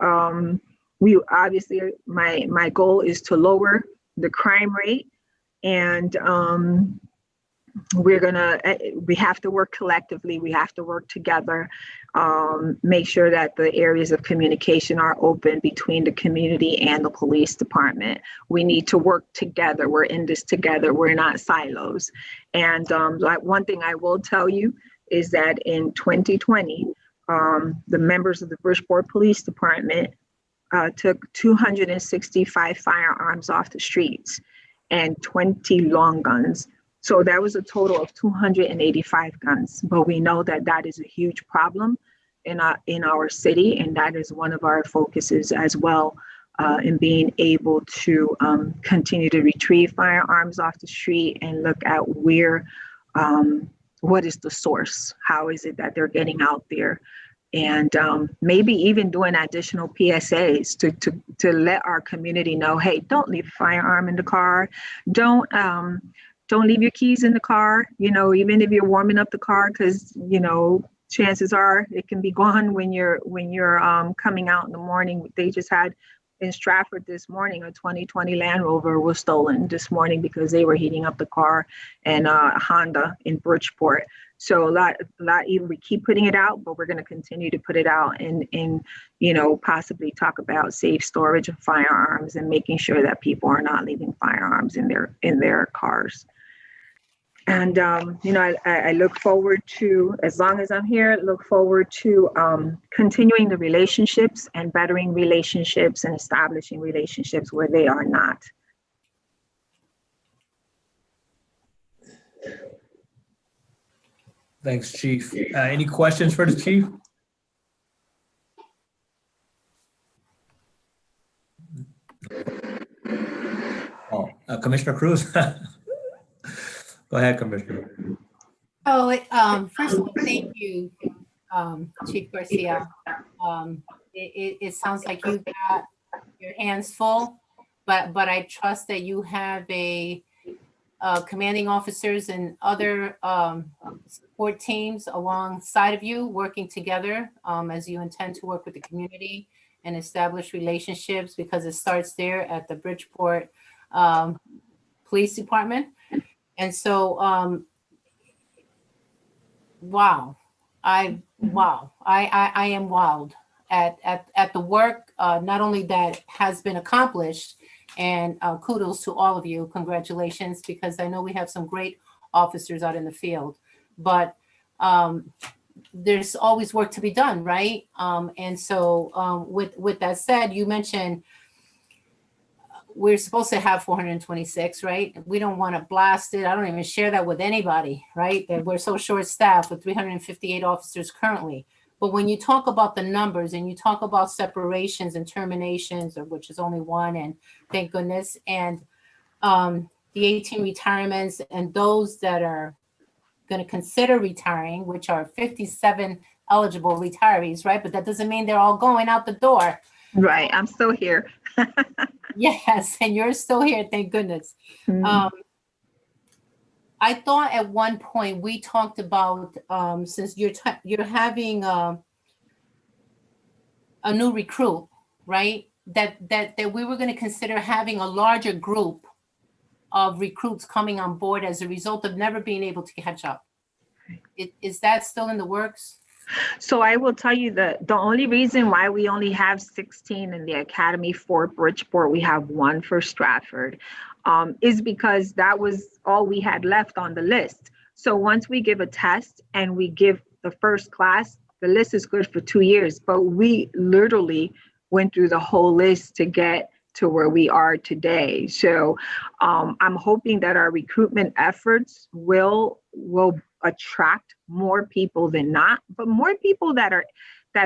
we obviously, my goal is to lower the crime rate, and we have to work collectively. We have to work together, make sure that the areas of communication are open between the community and the police department. We need to work together. We're in this together. We're not silos. And like one thing I will tell you is that in 2020, the members of the Bridgeport Police Department took 265 firearms off the streets and 20 long guns. So that was a total of 285 guns. But we know that that is a huge problem in our city, and that is one of our focuses as well, in being able to continue to retrieve firearms off the street and look at where, what is the source? How is it that they're getting out there? And maybe even doing additional PSAs to let our community know, hey, don't leave a firearm in the car. Don't leave your keys in the car, even if you're warming up the car, because, chances are it can be gone when you're coming out in the morning. They just had in Stratford this morning, a 2020 Land Rover was stolen this morning because they were heating up the car, and Honda in Bridgeport. So a lot, we keep putting it out, but we're going to continue to put it out and possibly talk about safe storage of firearms and making sure that people are not leaving firearms in their cars. And, I look forward to, as long as I'm here, look forward to continuing the relationships and bettering relationships and establishing relationships where they are not. Thanks, Chief. Any questions for the Chief? Commissioner Cruz. Go ahead, Commissioner. First of all, thank you, Chief Garcia. It sounds like you've got your hands full, but I trust that you have commanding officers and other support teams alongside of you working together as you intend to work with the community and establish relationships, because it starts there at the Bridgeport Police Department. And so, wow, I am wowed at the work, not only that has been accomplished, and kudos to all of you, congratulations, because I know we have some great officers out in the field, but there's always work to be done, right? And so with that said, you mentioned we're supposed to have 426, right? We don't want to blast it. I don't even share that with anybody, right? That we're so short-staffed with 358 officers currently. But when you talk about the numbers and you talk about separations and terminations, of which is only one, and thank goodness, and the 18 retirements and those that are going to consider retiring, which are 57 eligible retirees, right? But that doesn't mean they're all going out the door. Right, I'm still here. Yes, and you're still here, thank goodness. Mm-hmm. I thought at one point we talked about, since you're having a new recruit, right? That we were going to consider having a larger group of recruits coming on board as a result of never being able to catch up. Is that still in the works? So I will tell you that the only reason why we only have 16 in the academy for Bridgeport, we have 1 for Stratford, is because that was all we had left on the list. So once we give a test and we give the first class, the list is good for 2 years, but we literally went through the whole list to get to where we are today. So I'm hoping that our recruitment efforts will attract more people than not, but more people that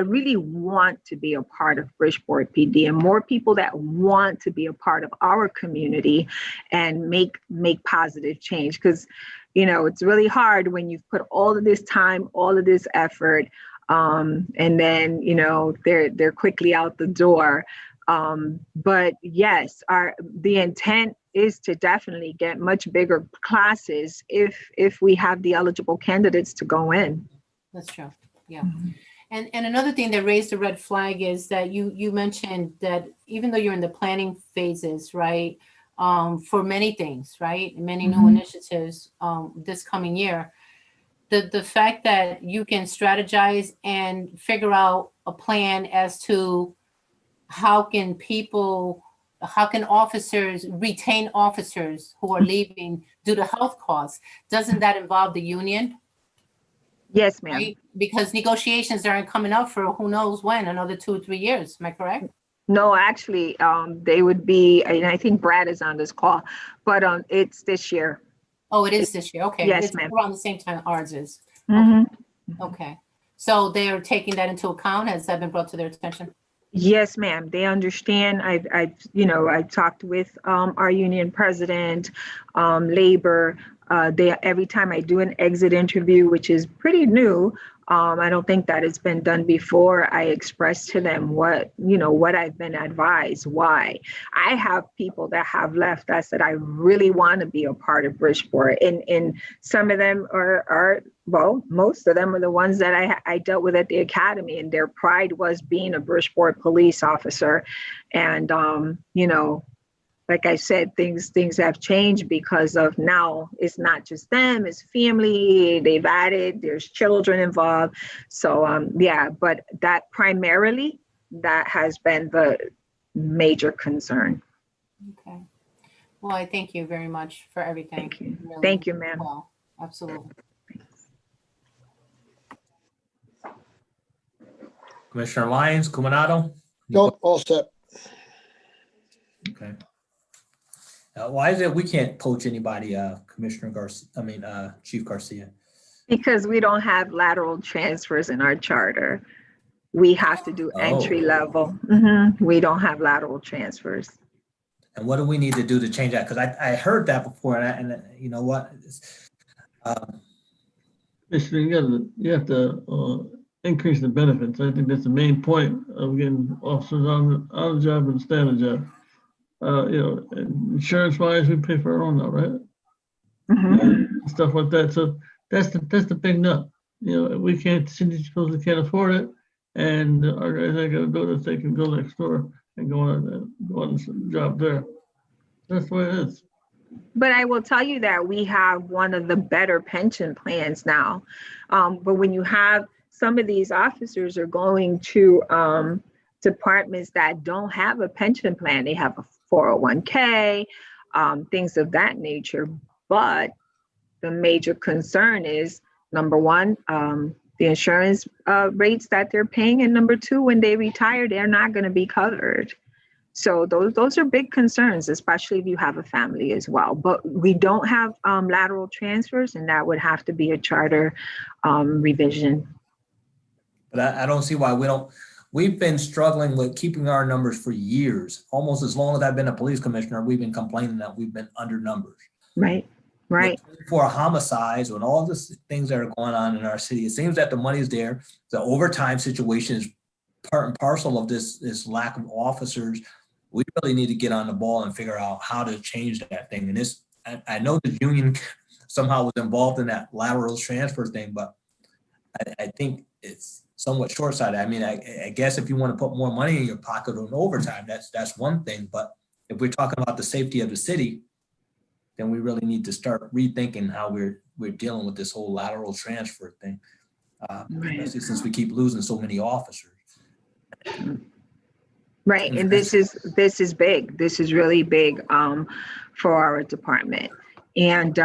really want to be a part of Bridgeport PD, and more people that want to be a part of our community and make positive change. Because, you know, it's really hard when you've put all of this time, all of this effort, and then, you know, they're quickly out the door. But yes, the intent is to definitely get much bigger classes if we have the eligible candidates to go in. That's true. Yeah. And another thing that raised a red flag is that you mentioned that even though you're in the planning phases, right, for many things, right, many new initiatives this coming year, the fact that you can strategize and figure out a plan as to how can officers retain officers who are leaving due to health costs, doesn't that involve the union? Yes, ma'am. Right? Because negotiations aren't coming up for who knows when, another 2 or 3 years. Am I correct? No, actually, they would be, and I think Brad is on this call, but it's this year. Oh, it is this year. Okay. Yes, It's ma'am. around the same time ours is. Mhm. Okay. So they are taking that into account. Has that been brought to their attention? Yes, ma'am. They understand. I've talked with our union president, labor. Every time I do an exit interview, which is pretty new, I don't think that it's been done before, I express to them what I've been advised, why. I have people that have left that said, I really want to be a part of Bridgeport. And some of them most of them are the ones that I dealt with at the academy, and their pride was being a Bridgeport police officer. And, like I said, things have changed because of now it's not just them, it's family, they've added, there's children involved. So but that primarily, that has been the major concern. Okay. Well, I thank you very much for everything. Thank you. Really Thank you, ma'am. well, absolutely. Commissioner Lyons, Cumanado? Nope, all set. Okay. Why is it we can't poach anybody, Chief Garcia? Because we don't have lateral transfers in our charter. We have to do entry level. We don't have lateral transfers. And what do we need to do to change that? Because I heard that before, and you know what? You have to increase the benefits. I think that's the main point of getting officers on the job and stay on the job. Insurance wise, we pay for our own now, right? Stuff like that. So that's the big nut. We can't, city schools can't afford it, and our guys ain't gonna do this. They can go next door and go on the job there. That's the way it is. But I will tell you that we have one of the better pension plans now. But when you have some of these officers are going to departments that don't have a pension plan, they have a 401k, things of that nature. But the major concern is, number one, the insurance rates that they're paying, and number two, when they retire, they're not going to be covered. So those are big concerns, especially if you have a family as well. But we don't have lateral transfers, and that would have to be a charter revision. But I don't see why we don't. We've been struggling with keeping our numbers for years. Almost as long as I've been a police commissioner, we've been complaining that we've been under numbers. Right. For homicides and all the things that are going on in our city, it seems that the money's there. The overtime situation is part and parcel of this lack of officers. We really need to get on the ball and figure out how to change that thing. And I know the union somehow was involved in that lateral transfer thing, but I think it's somewhat short-sighted. I mean, I guess if you want to put more money in your pocket on overtime, that's one thing. But if we're talking about the safety of the city, then we really need to start rethinking how we're dealing with this whole lateral transfer thing, especially since we keep losing so many officers. Right, and this is big. This is really big for our department, and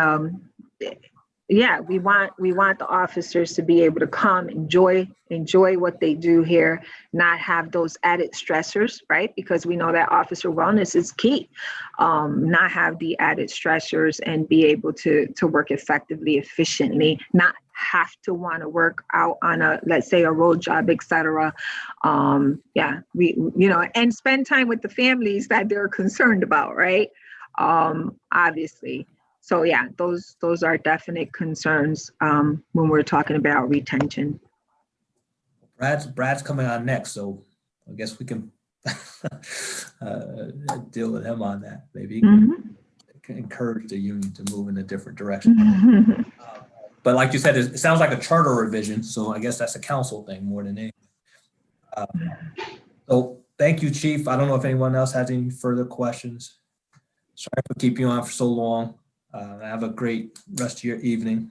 yeah, we want the officers to be able to come, enjoy what they do here, not have those added stressors, right? Because we know that officer wellness is key. Not have the added stressors and be able to work effectively, efficiently, not have to want to work out on a, let's say, a road job, etc. Yeah, we, and spend time with the families that they're concerned about, right? Obviously. So yeah, those are definite concerns when we're talking about retention. Brad's coming on next, so I guess we can deal with him on that. Maybe he can encourage the union to move in a different direction. But like you said, it sounds like a charter revision, so I guess that's a council thing more than anything. So thank you, Chief. I don't know if anyone else has any further questions. Sorry for keeping you on for so long. Have a great rest of your evening.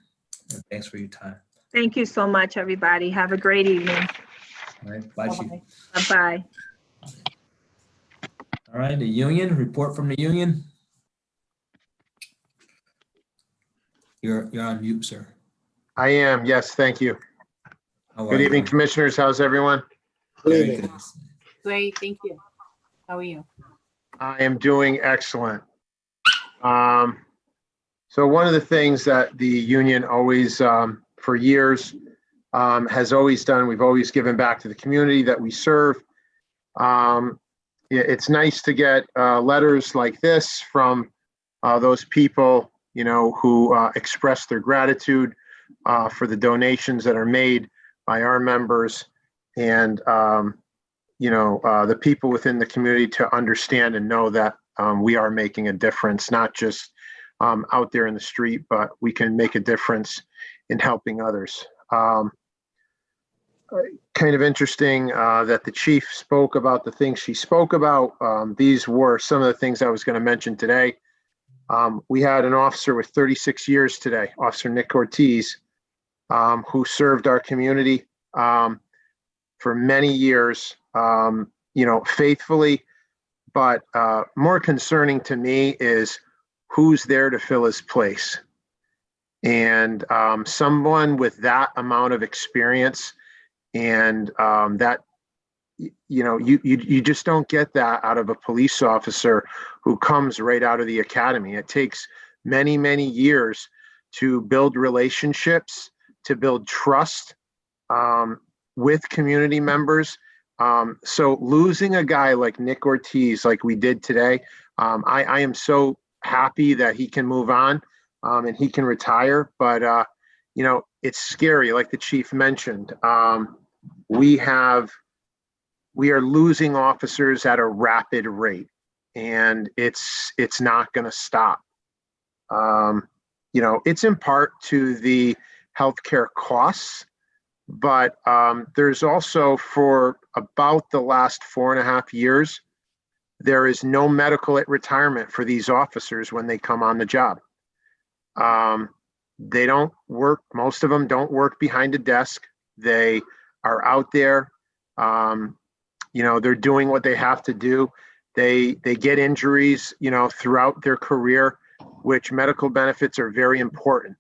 And thanks for your time. Thank you so much, everybody. Have a great evening. All right, bye, Chief. Bye-bye. All right, the union, report from the union. You're on mute, sir. I am, yes, thank you. How are Good you? evening, commissioners. How's everyone? Good Very evening. good. Great, thank you. How are you? I am doing excellent. So one of the things that the union always, for years, has always done, we've always given back to the community that we serve. It's nice to get letters like this from those people, who express their gratitude for the donations that are made by our members and, the people within the community to understand and know that we are making a difference, not just out there in the street, but we can make a difference in helping others. Kind of interesting that the chief spoke about the things she spoke about. These were some of the things I was going to mention today. We had an officer with 36 years today, Officer Nick Ortiz, who served our community for many years, faithfully. But more concerning to me is who's there to fill his place. And someone with that amount of experience and that, you just don't get that out of a police officer who comes right out of the academy. It takes many, many years to build relationships, to build trust with community members. So losing a guy like Nick Ortiz, like we did today, I am so happy that he can move on and he can retire. But, it's scary, like the chief mentioned. We are losing officers at a rapid rate, and it's not going to stop. It's in part to the healthcare costs, but there's also, for about the last 4.5 years, there is no medical at retirement for these officers when they come on the job. They don't work, most of them don't work behind a desk. They are out there. They're doing what they have to do. They get injuries, throughout their career, which medical benefits are very important.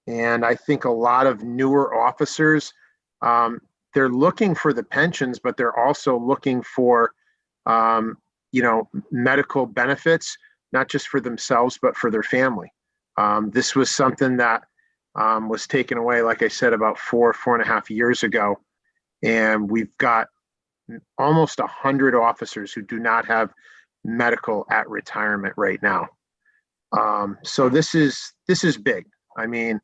And I think a lot of newer officers, they're looking for the pensions, but they're also looking for, medical benefits, not just for themselves, but for their family. This was something that was taken away, like I said, about 4.5 years ago. And we've got almost 100 officers who do not have medical at retirement right now. So this is big. I mean,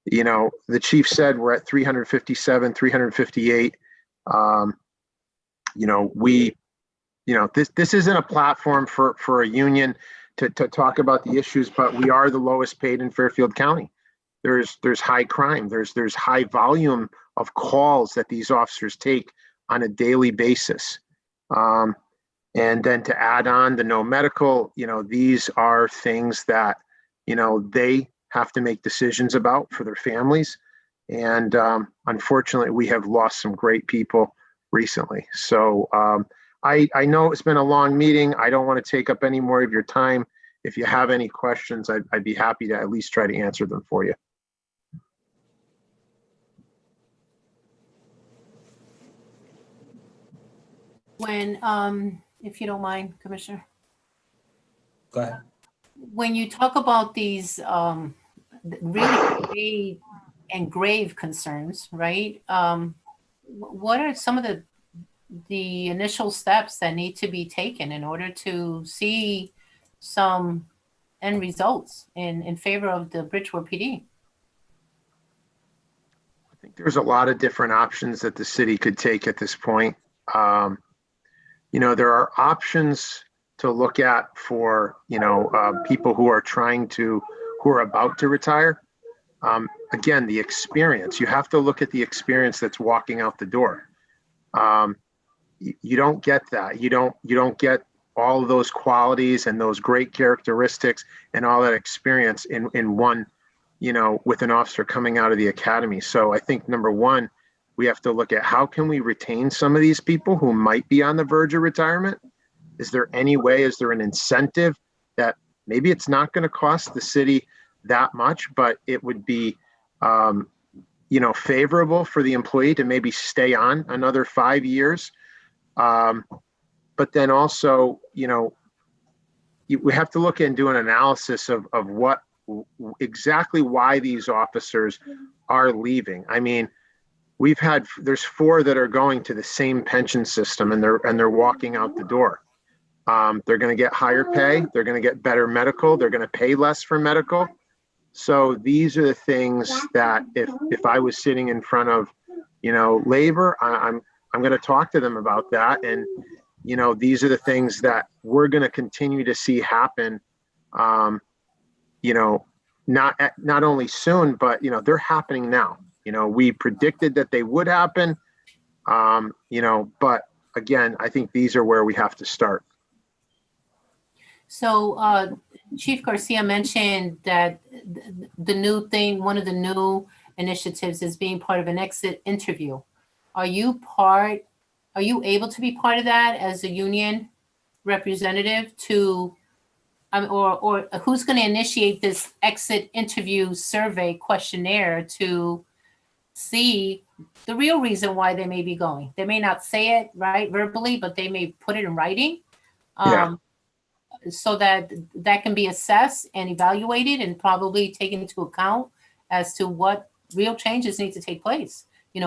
the chief said we're at 357, 358. This isn't a platform for a union to talk about the issues, but we are the lowest paid in Fairfield County. There's high crime. There's high volume of calls that these officers take on a daily basis. And then to add on the no medical, these are things that, they have to make decisions about for their families. And unfortunately, we have lost some great people recently. So I know it's been a long meeting. I don't want to take up any more of your time. If you have any questions, I'd be happy to at least try to answer them for you. When, if you don't mind, Commissioner, Go ahead. when you talk about these really big and grave concerns, right? What are some of the initial steps that need to be taken in order to see some end results in favor of the Bridgeport PD? I think there's a lot of different options that the city could take at this point. There are options to look at for, people who are about to retire. Again, the experience, you have to look at the experience that's walking out the door. You don't get that. You don't get all of those qualities and those great characteristics and all that experience in one, with an officer coming out of the academy. So I think number one, we have to look at how can we retain some of these people who might be on the verge of retirement? Is there any way, is there an incentive that maybe it's not going to cost the city that much, but it would be, favorable for the employee to maybe stay on another 5 years? But then also, we have to look and do an analysis of what exactly why these officers are leaving. I mean, there's 4 that are going to the same pension system and they're walking out the door. They're going to get higher pay. They're going to get better medical. They're going to pay less for medical. So these are the things that if I was sitting in front of, labor, I'm going to talk to them about that. And, these are the things that we're going to continue to see happen, not only soon, but, they're happening now. We predicted that they would happen, but again, I think these are where we have to start. So Chief Garcia mentioned that the new thing, one of the new initiatives is being part of an exit interview. Are you able to be part of that as a union representative or who's going to initiate this exit interview survey questionnaire to see the real reason why they may be going? They may not say it right verbally, but they may put it in writing. So that can be assessed and evaluated and probably taken into account as to what real changes need to take place. We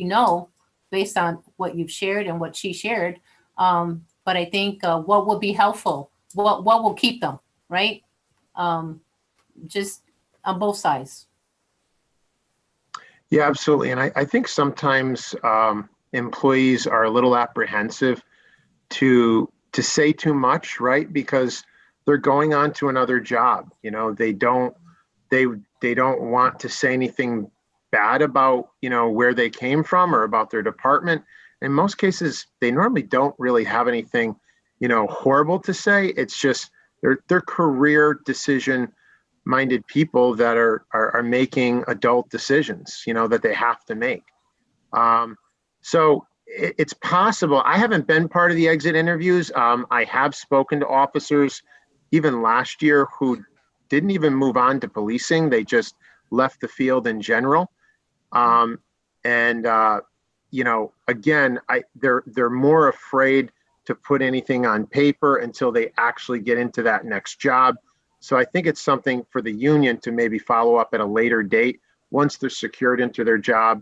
know based on what you've shared and what she shared, but I think what would be helpful, what will keep them, right? Just on both sides. Yeah, absolutely. And I think sometimes employees are a little apprehensive to say too much, right? Because they're going on to another job. They don't want to say anything bad about, where they came from or about their department. In most cases, they normally don't really have anything, horrible to say. It's just they're career decision minded people that are making adult decisions, that they have to make. So it's possible. I haven't been part of the exit interviews. I have spoken to officers even last year who didn't even move on to policing. They just left the field in general. Again, they're more afraid to put anything on paper until they actually get into that next job. So I think it's something for the union to maybe follow up at a later date once they're secured into their job.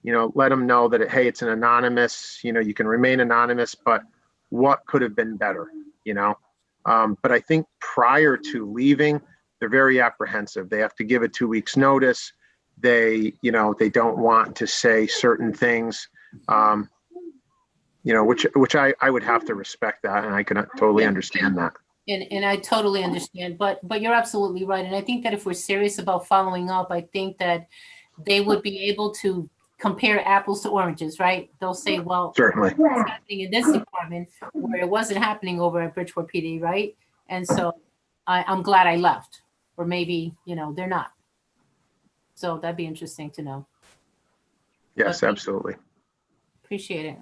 Let them know that, hey, it's an anonymous, you can remain anonymous, but what could have been better, But I think prior to leaving, they're very apprehensive. They have to give a 2 weeks notice. They don't want to say certain things, which I would have to respect that. And I can totally understand that. And I totally understand, but you're absolutely right. And I think that if we're serious about following up, I think that they would be able to compare apples to oranges, right? They'll say, well, certainly it's happening in this department where it wasn't happening over at Bridgeport PD, right? And so I'm glad I left, or maybe, they're not. So that'd be interesting to know. Yes, absolutely. Appreciate it.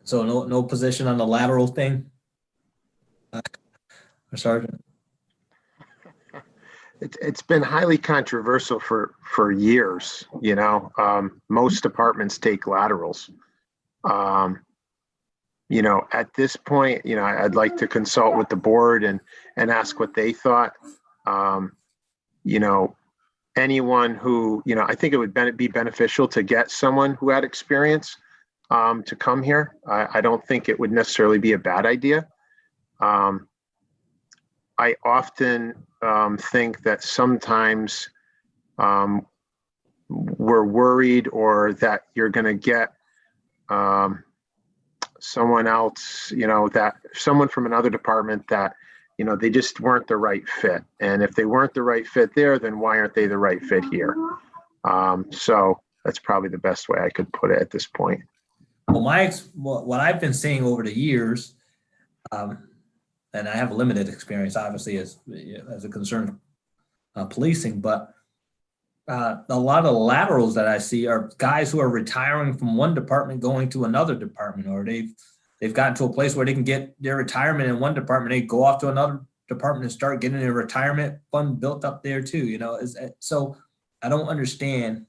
So no position on the lateral thing? Sergeant? It's been highly controversial for years, you know. Most departments take laterals. You know, at this point, you know, I'd like to consult with the board and ask what they thought. You know, anyone who, you know, I think it would be beneficial to get someone who had experience to come here. I don't think it would necessarily be a bad idea. I often think that sometimes we're worried or that you're going to get someone else, you know, that someone from another department that, you know, they just weren't the right fit. And if they weren't the right fit there, then why aren't they the right fit here? So that's probably the best way I could put it at this point. Well, what I've been seeing over the years, and I have limited experience, obviously, as a concern policing, but a lot of the laterals that I see are guys who are retiring from one department going to another department, or they've gotten to a place where they can get their retirement in one department, they go off to another department and start getting a retirement fund built up there too. You know, so I don't understand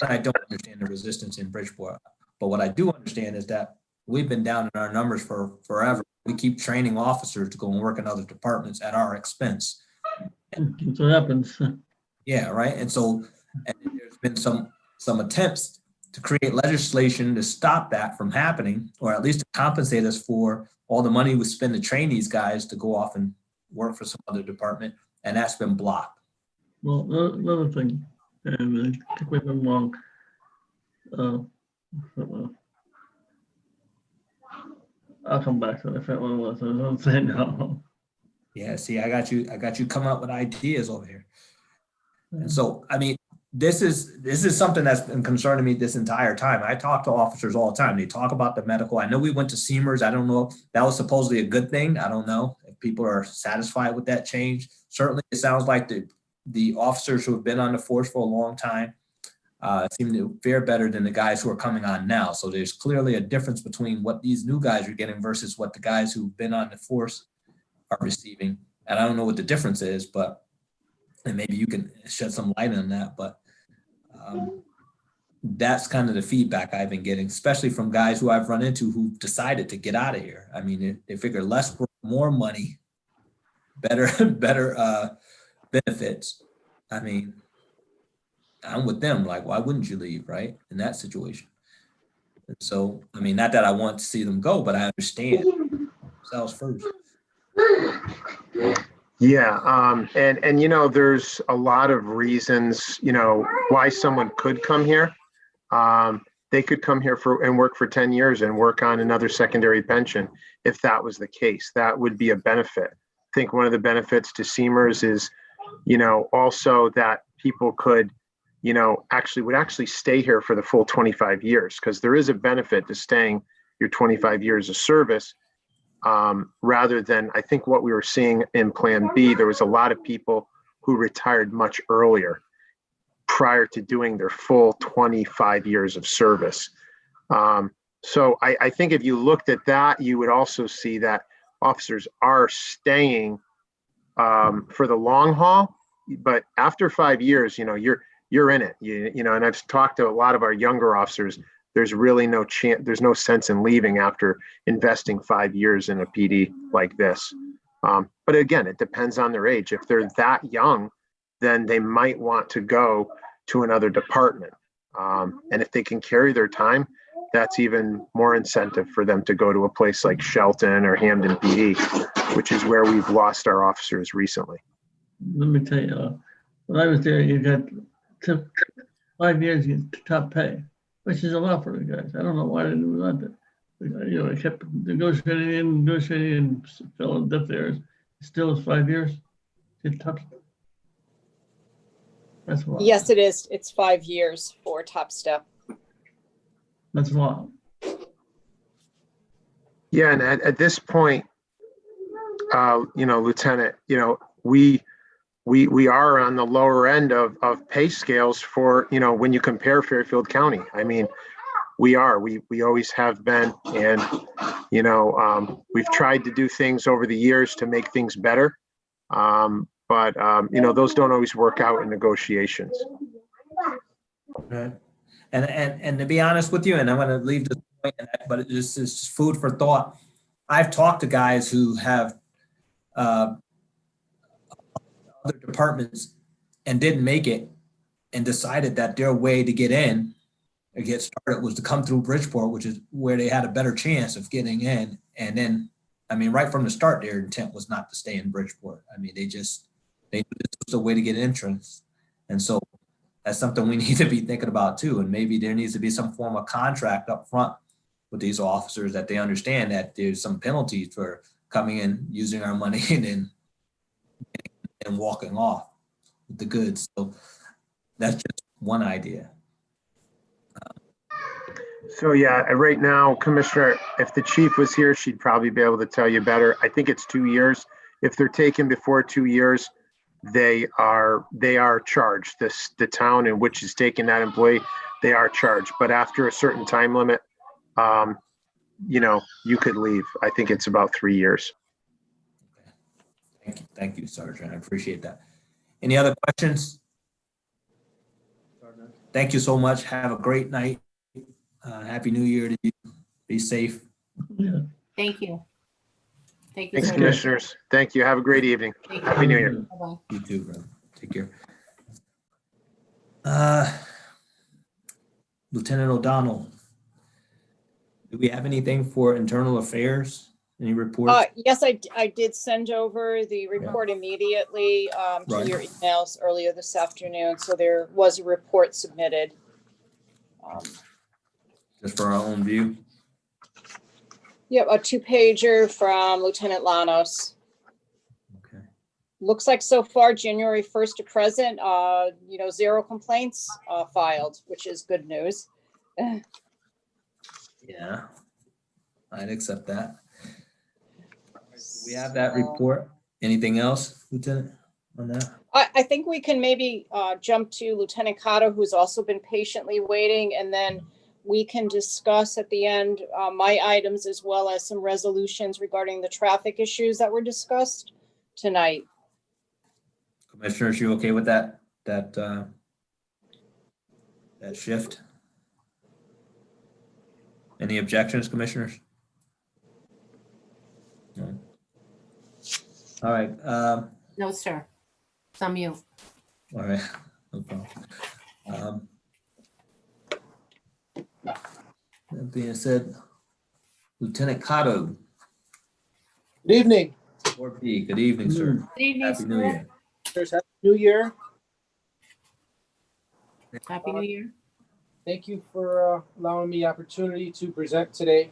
I don't understand the resistance in Bridgeport, but what I do understand is that we've been down in our numbers for forever. We keep training officers to go and work in other departments at our expense. That's what happens. Yeah, right. And so there's been some attempts to create legislation to stop that from happening, or at least to compensate us for all the money we spend to train these guys to go off and work for some other department, and that's been blocked. Well, another thing, and I think we've been wrong. I'll come back to it. I forgot what it was. I was saying no. Yeah, see, I got you coming up with ideas over here. And so, I mean, this is something that's been concerning me this entire time. I talk to officers all the time. They talk about the medical. I know we went to Seamers. I don't know if that was supposedly a good thing. I don't know if people are satisfied with that change. Certainly, it sounds like the officers who have been on the force for a long time seem to fare better than the guys who are coming on now. So there's clearly a difference between what these new guys are getting versus what the guys who've been on the force are receiving. And I don't know what the difference is, but and maybe you can shed some light on that. But that's kind of the feedback I've been getting, especially from guys who I've run into who've decided to get out of here. I mean, they figure less work, more money, better benefits. I mean, I'm with them. Like, why wouldn't you leave, right? In that situation. And so, I mean, not that I want to see them go, but I understand themselves first. Yeah, and you know, there's a lot of reasons, you know, why someone could come here. They could come here and work for 10 years and work on another secondary pension. If that was the case, that would be a benefit. I think one of the benefits to Seamers is, you know, also that people could, you know, would actually stay here for the full 25 years, because there is a benefit to staying your 25 years of service. Rather than, I think what we were seeing in Plan B, there was a lot of people who retired much earlier prior to doing their full 25 years of service. So I think if you looked at that, you would also see that officers are staying for the long haul. But after 5 years, you know, you're in it. You know, and I've talked to a lot of our younger officers. There's really no chance, there's no sense in leaving after investing 5 years in a PD like this. But again, it depends on their age. If they're that young, then they might want to go to another department. And if they can carry their time, that's even more incentive for them to go to a place like Shelton or Hamden PD, which is where we've lost our officers recently. Let me tell you, when I was there, you got 5 years, you get top pay, which is a lot for the guys. I don't know why they do that. You know, I kept negotiating and filling death there. Still is 5 years. It's tough. That's a lot. Yes, it is. It's 5 years for top step. That's a lot. Yeah, and at this point, you know, Lieutenant, you know, we are on the lower end of pay scales for, you know, when you compare Fairfield County. I mean, we always have been. And, you know, we've tried to do things over the years to make things better. Those don't always work out in negotiations. Right. And to be honest with you, and I'm going to leave this point, but it's just food for thought. I've talked to guys who have other departments and didn't make it and decided that their way to get in or get started was to come through Bridgeport, which is where they had a better chance of getting in. And then, I mean, right from the start, their intent was not to stay in Bridgeport. I mean, they knew this was a way to get entrance. And so that's something we need to be thinking about too. And maybe there needs to be some form of contract up front with these officers that they understand that there's some penalties for coming in, using our money and walking off with the goods. So that's just one idea. So yeah, right now, Commissioner, if the chief was here, she'd probably be able to tell you better. I think it's 2 years. If they're taken before 2 years, they are charged. The town in which is taking that employee, they are charged. But after a certain time limit, you could leave. I think it's about 3 years. Thank you, Sergeant. I appreciate that. Any other questions? Thank you so much. Have a great night. Happy New Year to you. Be safe. Yeah. Thank you. Thank you. Thanks, sir. Commissioners. Thank you. Have a great evening. Thank you. Happy New Year. Bye-bye. You too, bro. Take care. Lieutenant O'Donnell, do we have anything for internal affairs? Any reports? Yes, I did send over the report immediately to Right. your emails earlier this afternoon. So there was a report submitted. Just for our own view? Yep, a 2-pager from Lieutenant Lanos. Okay. Looks like so far, January 1st to present, 0 complaints filed, which is good news. Yeah, I'd accept that. We have that report. Anything else, Lieutenant, on that? I think we can maybe jump to Lieutenant Cotto, who's also been patiently waiting, and then we can discuss at the end my items as well as some resolutions regarding the traffic issues that were discussed tonight. Commissioners, you okay with that shift? Any objections, Commissioners? No. All right. No, sir. It's on you. All right. No problem. That being said, Lieutenant Cotto, Good evening. 4B, good evening, sir. Good evening, Happy New sir. Year. Happy New Year. Happy New Year. Thank you for allowing me opportunity to present today.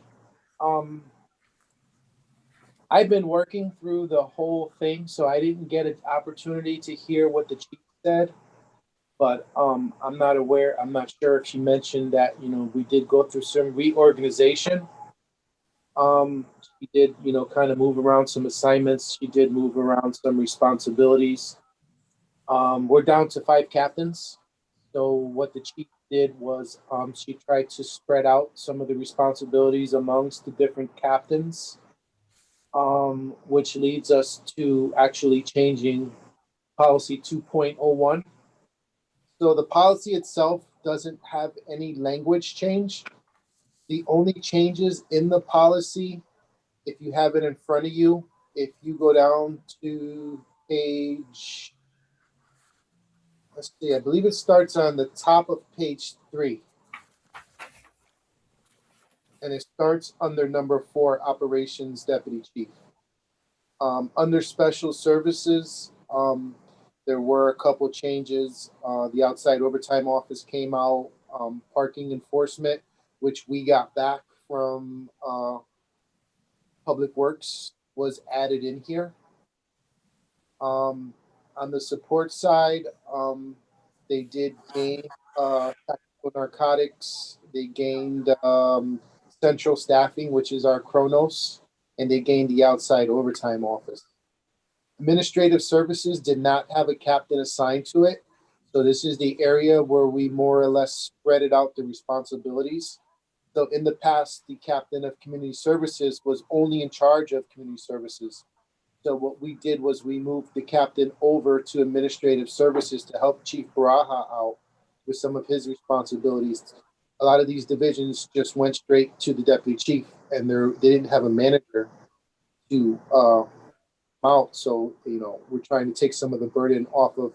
I've been working through the whole thing, so I didn't get an opportunity to hear what the chief said. But I'm not sure if she mentioned that, we did go through some reorganization. She did, kind of move around some assignments. She did move around some responsibilities. We're down to 5 captains. So what the chief did was she tried to spread out some of the responsibilities amongst the different captains, which leads us to actually changing policy 2.01. So the policy itself doesn't have any language change. The only changes in the policy, if you have it in front of you, if you go down to page, let's see, I believe it starts on the top of page 3. And it starts under number 4, Operations Deputy Chief. Under Special Services, there were a couple changes. The outside overtime office came out, parking enforcement, which we got back from Public Works, was added in here. On the support side, they did gain tactical narcotics. They gained central staffing, which is our Kronos, and they gained the outside overtime office. Administrative services did not have a captain assigned to it. So this is the area where we more or less spread it out the responsibilities. So in the past, the captain of community services was only in charge of community services. So what we did was we moved the captain over to administrative services to help Chief Baraha out with some of his responsibilities. A lot of these divisions just went straight to the deputy chief, and they didn't have a manager to out. So, we're trying to take some of the burden off of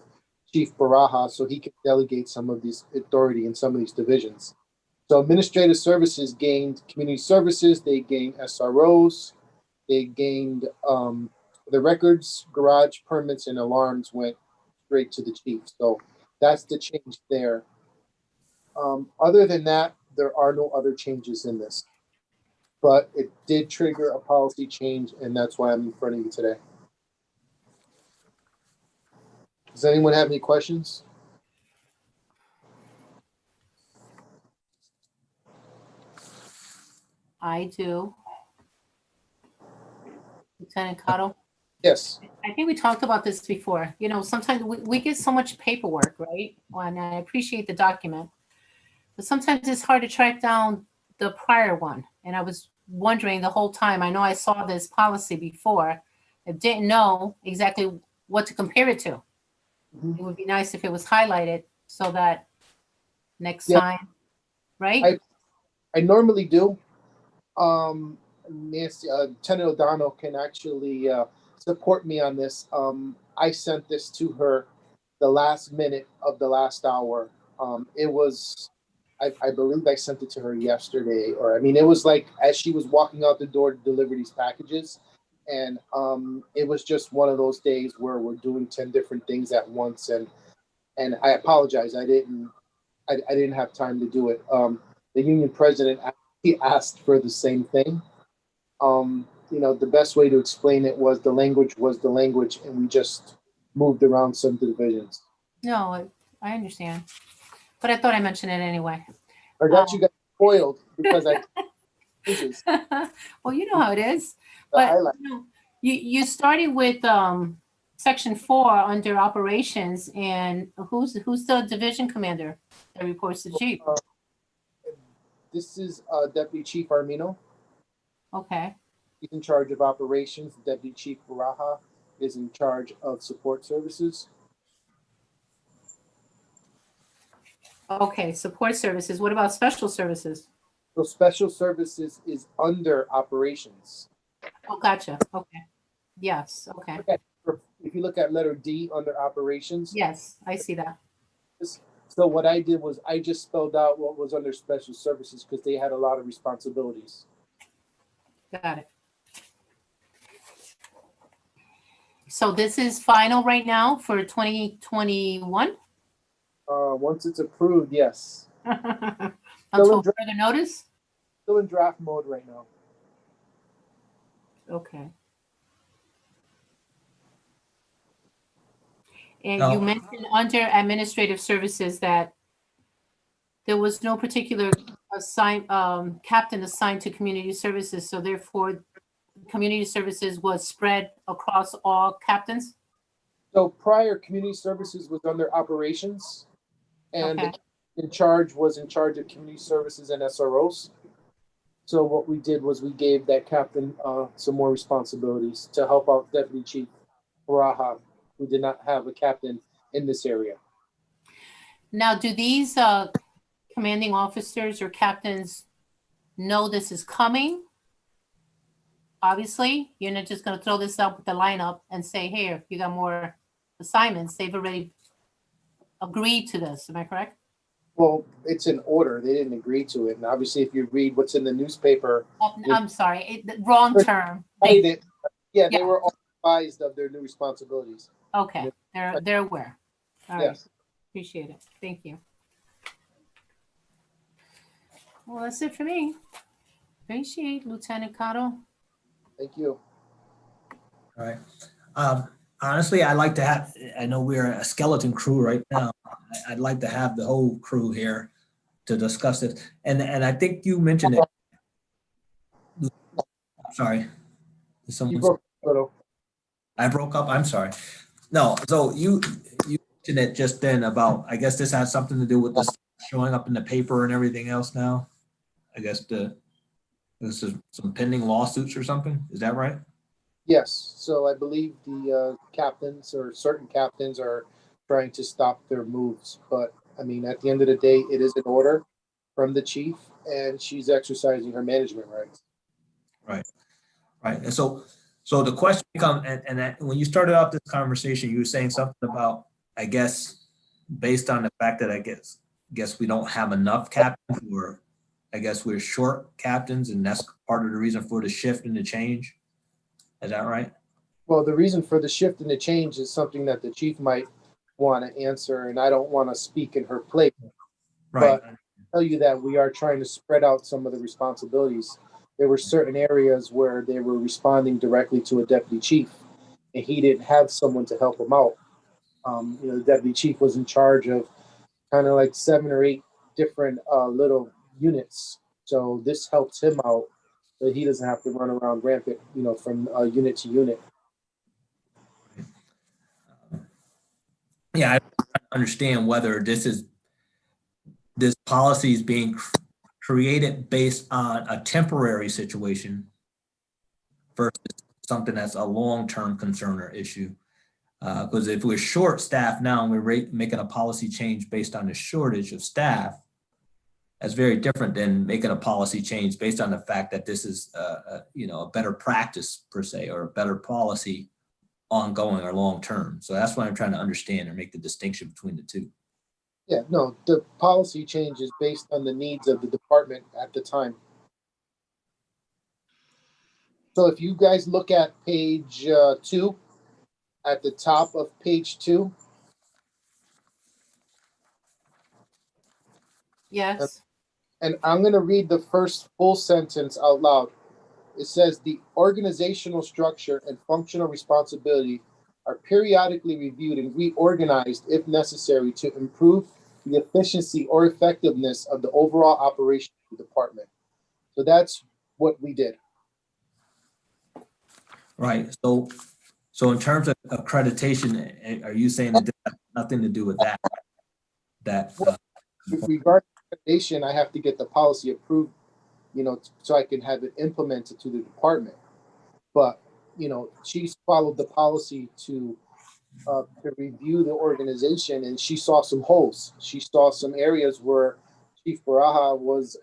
Chief Baraha so he can delegate some of this authority in some of these divisions. So administrative services gained community services, they gained SROs, they gained the records, garage permits, and alarms went straight to the chief. So that's the change there. Other than that, there are no other changes in this. But it did trigger a policy change, and that's why I'm in front of you today. Does anyone have any questions? I do. Lieutenant Cottle? Yes. I think we talked about this before. Sometimes we get so much paperwork, right? And I appreciate the document. But sometimes it's hard to track down the prior one. And I was wondering the whole time, I know I saw this policy before. I didn't know exactly what to compare it to. It would be nice if it was highlighted so that next time, right? I normally do. Nancy, Lieutenant O'Donnell can actually support me on this. I sent this to her the last minute of the last hour. It was, I believe I sent it to her yesterday, it was like as she was walking out the door to deliver these packages. And it was just one of those days where we're doing 10 different things at once. And I apologize. I didn't have time to do it. The union president, he asked for the same thing. The best way to explain it was the language, and we just moved around some divisions. No, I understand. But I thought I mentioned it anyway. I got you guys spoiled because Well, you know how it is. But you started with section 4 under operations, and who's the division commander that reports to chief? This is Deputy Chief Armino. Okay. He's in charge of operations. Deputy Chief Baraha is in charge of support services. Okay, support services. What about special services? So special services is under operations. Oh, gotcha. Okay. Yes. Okay. If you look at letter D under operations. Yes, I see that. So what I did was I just spelled out what was under special services because they had a lot of responsibilities. Got it. So this is final right now for 2021? Once it's approved, yes. Until further notice? Still in draft mode right now. Okay. And you mentioned under administrative services that there was no particular captain assigned to community services, so therefore community services was spread across all captains? So prior community services was under operations, and Okay. the in charge was in charge of community services and SROs. So what we did was we gave that captain some more responsibilities to help out Deputy Chief Baraha, who did not have a captain in this area. Now, do these commanding officers or captains know this is coming? Obviously, you're not just going to throw this up with the lineup and say, here, you got more assignments. They've already agreed to this. Am I correct? Well, it's an order. They didn't agree to it. And obviously, if you read what's in the newspaper. Oh, I'm sorry, wrong term. They were all advised of their new responsibilities. Okay, they're aware. All right, Yes. appreciate it. Thank you. Well, that's it for me. Appreciate Lieutenant Cottle. Thank you. All right. Honestly, I'd like to have, I know we're a skeleton crew right now. I'd like to have the whole crew here to discuss it. And I think you mentioned it. I'm sorry. You broke up a little. I broke up. I'm sorry. No, so you mentioned it just then about, I guess this has something to do with this showing up in the paper and everything else now. I guess this is some pending lawsuits or something. Is that right? Yes, so I believe the captains or certain captains are trying to stop their moves. But I mean, at the end of the day, it is an order from the chief, and she's exercising her management rights. Right. Right. And so the question comes, and that, when you started off this conversation, you were saying something about, I guess, based on the fact that I guess we don't have enough captains, or I guess we're short captains, and that's part of the reason for the shift and the change. Is that right? Well, the reason for the shift and the change is something that the chief might want to answer, and I don't want to speak in her place. Right. But I'll tell you that we are trying to spread out some of the responsibilities. There were certain areas where they were responding directly to a deputy chief, and he didn't have someone to help him out. The deputy chief was in charge of kind of like 7 or 8 different little units. So this helps him out, so he doesn't have to run around rampant, from unit to unit. Yeah, I don't understand whether this policy is being created based on a temporary situation versus something that's a long-term concern or issue. Because if we're short staffed now and we're making a policy change based on the shortage of staff, that's very different than making a policy change based on the fact that this is a better practice per se, or a better policy ongoing or long-term. So that's what I'm trying to understand or make the distinction between the two. Yeah, no, the policy change is based on the needs of the department at the time. So if you guys look at page 2, at the top of page 2, Yes. and I'm going to read the first full sentence out loud. It says, the organizational structure and functional responsibility are periodically reviewed and reorganized if necessary to improve the efficiency or effectiveness of the overall operation of the department. So that's what we did. Right. So in terms of accreditation, are you saying that this has nothing to do with that? With regard to accreditation, I have to get the policy approved, so I can have it implemented to the department. But, she's followed the policy to review the organization, and she saw some holes. She saw some areas where Chief Baraja was,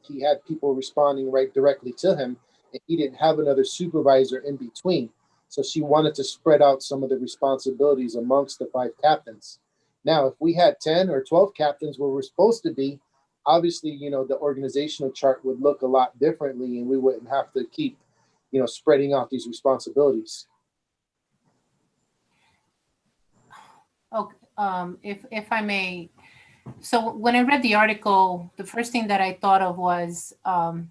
he had people responding right directly to him, and he didn't have another supervisor in between. So she wanted to spread out some of the responsibilities amongst the 5 captains. Now, if we had 10 or 12 captains where we're supposed to be, obviously, the organizational chart would look a lot differently, and we wouldn't have to keep, spreading out these responsibilities. Okay, if I may, so when I read the article, the first thing that I thought of was, the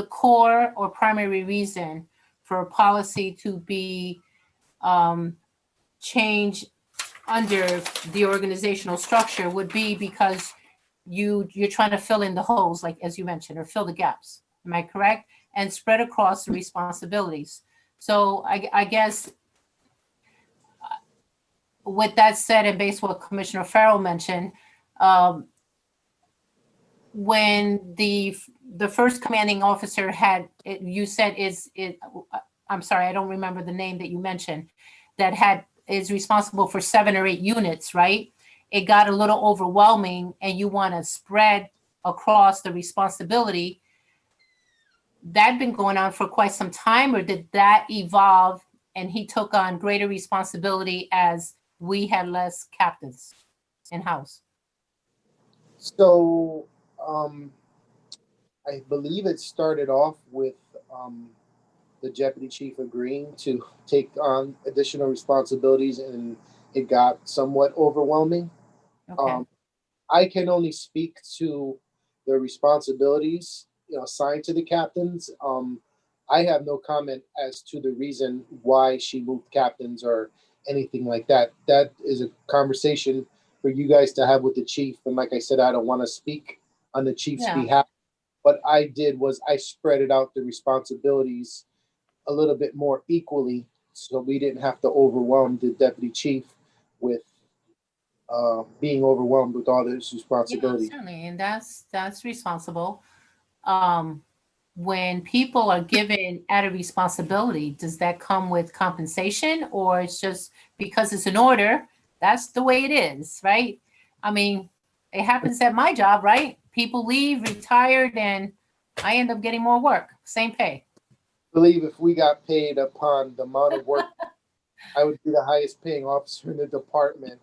core or primary reason for a policy to be changed under the organizational structure would be because you're trying to fill in the holes, like as you mentioned, or fill the gaps. Am I correct? And spread across the responsibilities. So I guess with that said, and based on what Commissioner Farrell mentioned, when the first commanding officer you said I'm sorry, I don't remember the name that you mentioned, that is responsible for 7 or 8 units, right? It got a little overwhelming, and you want to spread across the responsibility. That been going on for quite some time, or did that evolve and he took on greater responsibility as we had less captains in-house? So I believe it started off with the deputy chief agreeing to take on additional responsibilities, and it got somewhat overwhelming. Okay. I can only speak to the responsibilities assigned to the captains. I have no comment as to the reason why she moved captains or anything like that. That is a conversation for you guys to have with the chief. And like I said, I don't want to speak on the chief's behalf. What I did was I spread it out, the responsibilities, a little bit more equally, so we didn't have to overwhelm the deputy chief with being overwhelmed with all those responsibilities. Yeah, certainly, and that's responsible. when people are given added responsibility, does that come with compensation, or it's just because it's an order, that's the way it is, right? I mean, it happens at my job, right? People leave, retired, and I end up getting more work, same pay. Believe if we got paid upon the amount of work, I would be the highest paying officer in the department.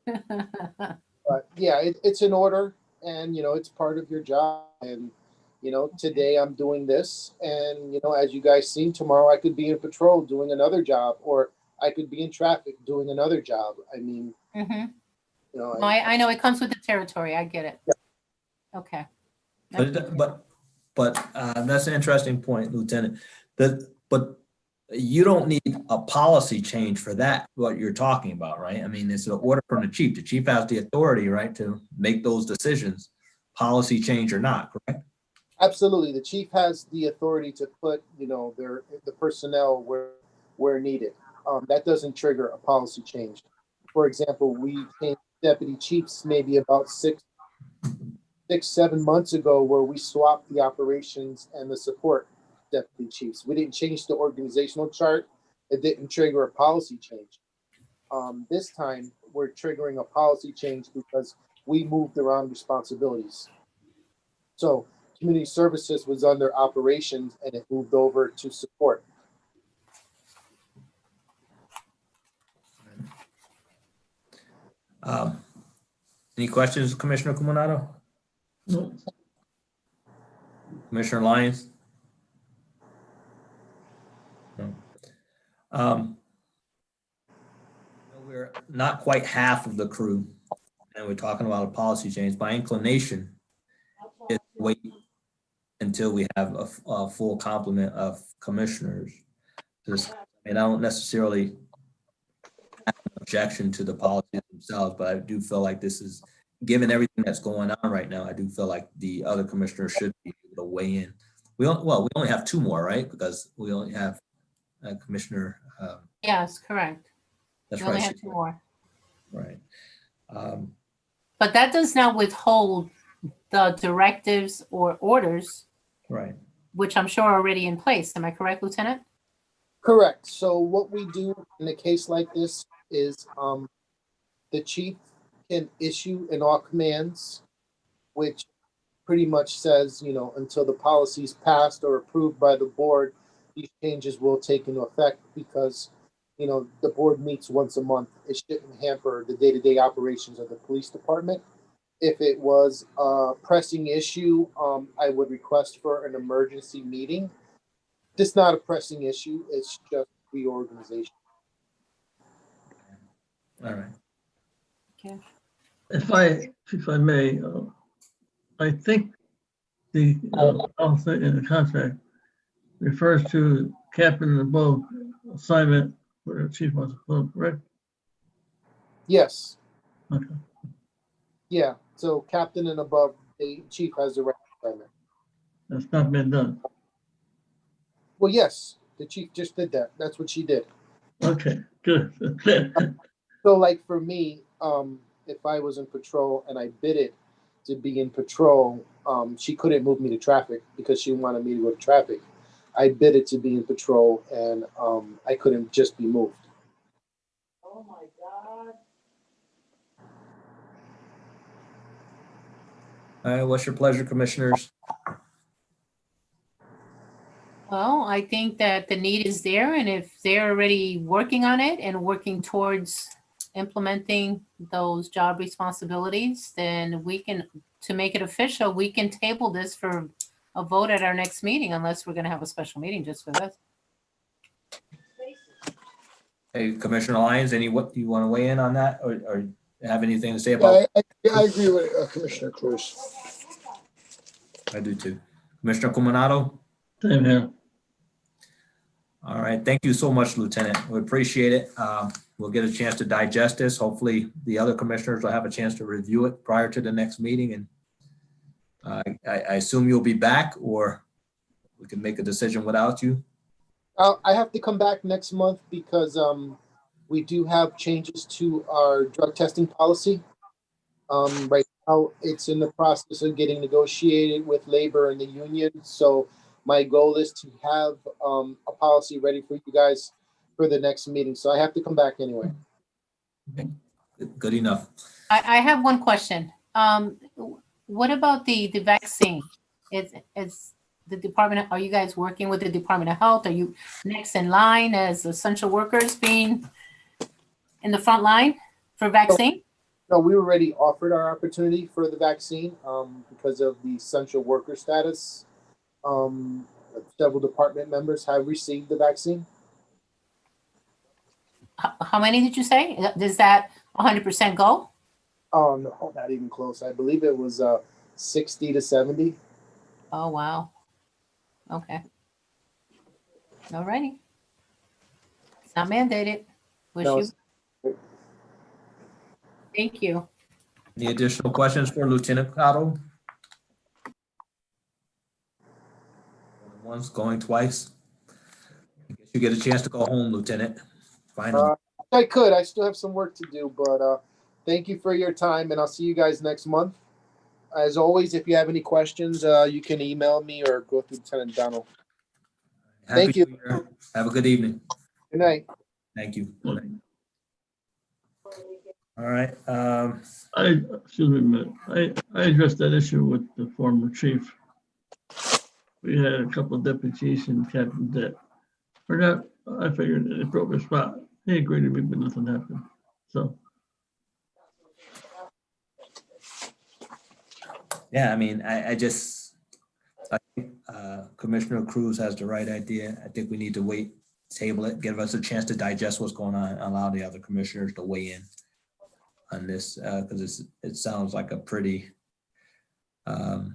But yeah, it's an order, and it's part of your job. And today I'm doing this, and as you guys seen, tomorrow I could be in patrol doing another job, or I could be in traffic doing another job. I mean, Mhm. No, I know it comes with the territory. I get it. Okay. But that's an interesting point, Lieutenant. But you don't need a policy change for that, what you're talking about, right? I mean, it's an order from the chief. The chief has the authority, right, to make those decisions, policy change or not, correct? Absolutely. The chief has the authority to put, the personnel where needed. That doesn't trigger a policy change. For example, we changed deputy chiefs maybe about 7 months ago, where we swapped the operations and the support deputy chiefs. We didn't change the organizational chart. It didn't trigger a policy change. This time we're triggering a policy change because we moved around responsibilities. So community services was under operations and it moved over to support. Any questions, Commissioner Cumanado? No. Commissioner Lyons? No. We're not quite half of the crew, and we're talking about a policy change. My inclination is to wait until we have a full complement of commissioners. And I don't necessarily have an objection to the policies themselves, but I do feel like this is, given everything that's going on right now, I do feel like the other commissioners should be able to weigh in. We only have two more, right? Because we only have Commissioner. Yes, correct. That's We only right. have two more. Right. But that does not withhold the directives or orders, Right. which I'm sure are already in place. Am I correct, Lieutenant? Correct. So what we do in a case like this is the chief can issue an all commands, which pretty much says, until the policy is passed or approved by the board, these changes will take into effect because, the board meets once a month. It shouldn't hamper the day-to-day operations of the police department. If it was a pressing issue, I would request for an emergency meeting. This is not a pressing issue. It's just reorganization. All right. Okay. If I may, I think the policy in the contract refers to captain and above assignment for the chief was above, correct? Yes. Okay. Yeah. So captain and above, the chief has the right assignment. That's not been done. Well, yes, the chief just did that. That's what she did. Okay, good. So like for me, if I was in patrol and I bid it to be in patrol, she couldn't move me to traffic because she wanted me to go to traffic. I bid it to be in patrol and I couldn't just be moved. Oh my God. All right. What's your pleasure, commissioners? Well, I think that the need is there, and if they're already working on it and working towards implementing those job responsibilities, then we can, to make it official, we can table this for a vote at our next meeting, unless we're gonna have a special meeting just for this. Hey, Commissioner Lyons, what do you want to weigh in on that or have anything to say about? Yeah, I agree with Commissioner Cruz. I do too. Commissioner Cumanado? Same here. All right. Thank you so much, Lieutenant. We appreciate it. We'll get a chance to digest this. Hopefully the other commissioners will have a chance to review it prior to the next meeting. And I assume you'll be back, or we can make a decision without you. I have to come back next month because we do have changes to our drug testing policy. Right now, it's in the process of getting negotiated with labor and the union. So my goal is to have a policy ready for you guys for the next meeting. So I have to come back anyway. Good enough. I have one question. What about the vaccine? Is the department, are you guys working with the Department of Health? Are you next in line as essential workers being in the front line for vaccine? No, we already offered our opportunity for the vaccine because of the essential worker status. Several department members have received the vaccine. How many did you say? Does that 100% go? Oh, no, not even close. I believe it was 60 to 70. Oh, wow. Okay. All righty. It's not mandated. Wish No, you. Thank you. Any additional questions for Lieutenant Cotto? Once, going twice. I guess you get a chance to go home, Lieutenant. Finally. I could. I still have some work to do, but thank you for your time, and I'll see you guys next month. As always, if you have any questions, you can email me or go through Lieutenant Donald. Thank you. New Year. Have a good evening. Good night. Thank you. All right. Excuse me a minute. I addressed that issue with the former chief. We had a couple of deputies and captains that were not, I figured, in the appropriate spot. He agreed to me, but nothing happened. So. Yeah, I mean, I think Commissioner Cruz has the right idea. I think we need to wait, table it, give us a chance to digest what's going on, allow the other commissioners to weigh in on this, because it sounds like a pretty, I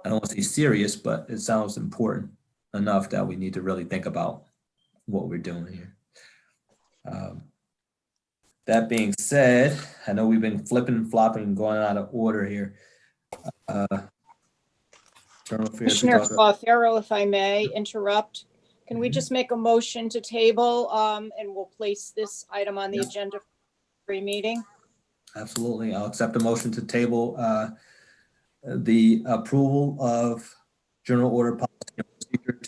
don't want to say serious, but it sounds important enough that we need to really think about what we're doing here. That being said, I know we've been flipping and flopping and going out of order here. Commissioner Farrow, if I may interrupt, can we just make a motion to table and we'll place this item on the agenda for a meeting? Absolutely. I'll accept a motion to table the approval of General Order Policy and Procedure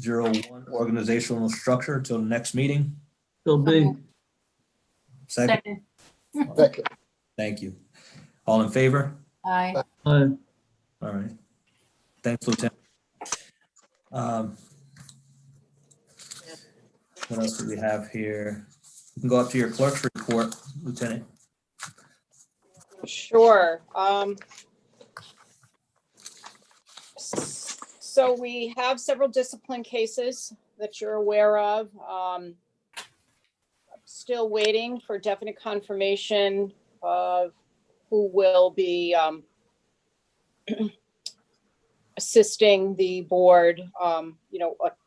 2.01 organizational structure until the next meeting. Still be. Second. Second. Thank you. All in favor? Aye. Aye. All right. Thanks, Lieutenant. What else do we have here? You can go up to your clerk's report, Lieutenant. Sure. So we have several discipline cases that you're aware of. Still waiting for definite confirmation of who will be assisting the board, an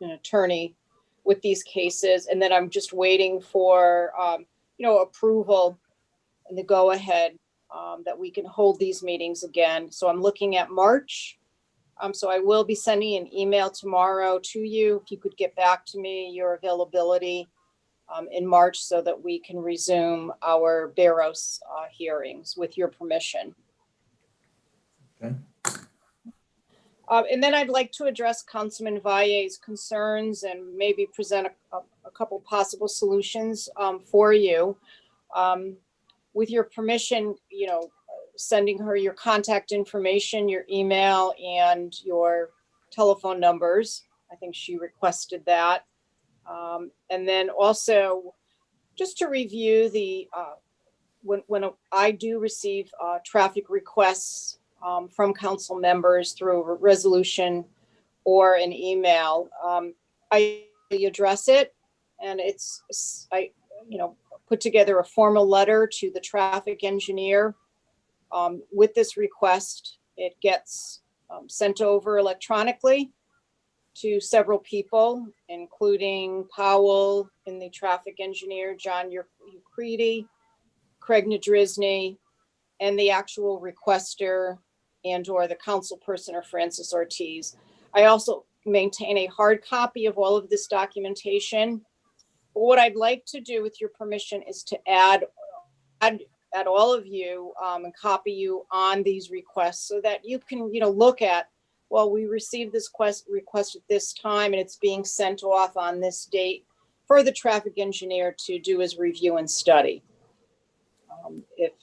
attorney with these cases. And then I'm just waiting for, approval and the go ahead that we can hold these meetings again. So I'm looking at March. So I will be sending an email tomorrow to you. If you could get back to me your availability in March so that we can resume our Barros hearings with your permission. Okay. And then I'd like to address Councilman Valle's concerns and maybe present a couple possible solutions for you. With your permission, sending her your contact information, your email, and your telephone numbers. I think she requested that. And then also, just to review the, when I do receive traffic requests from council members through a resolution or an email, I address it, and I put together a formal letter to the traffic engineer with this request. It gets sent over electronically to several people, including Powell and the traffic engineer, John Ucredi, Craig Nadrizny, and the actual requester and or the council person or Francis Ortiz. I also maintain a hard copy of all of this documentation. But what I'd like to do with your permission is to add all of you and copy you on these requests so that you can, look at well, we received this request at this time and it's being sent off on this date for the traffic engineer to do his review and study. If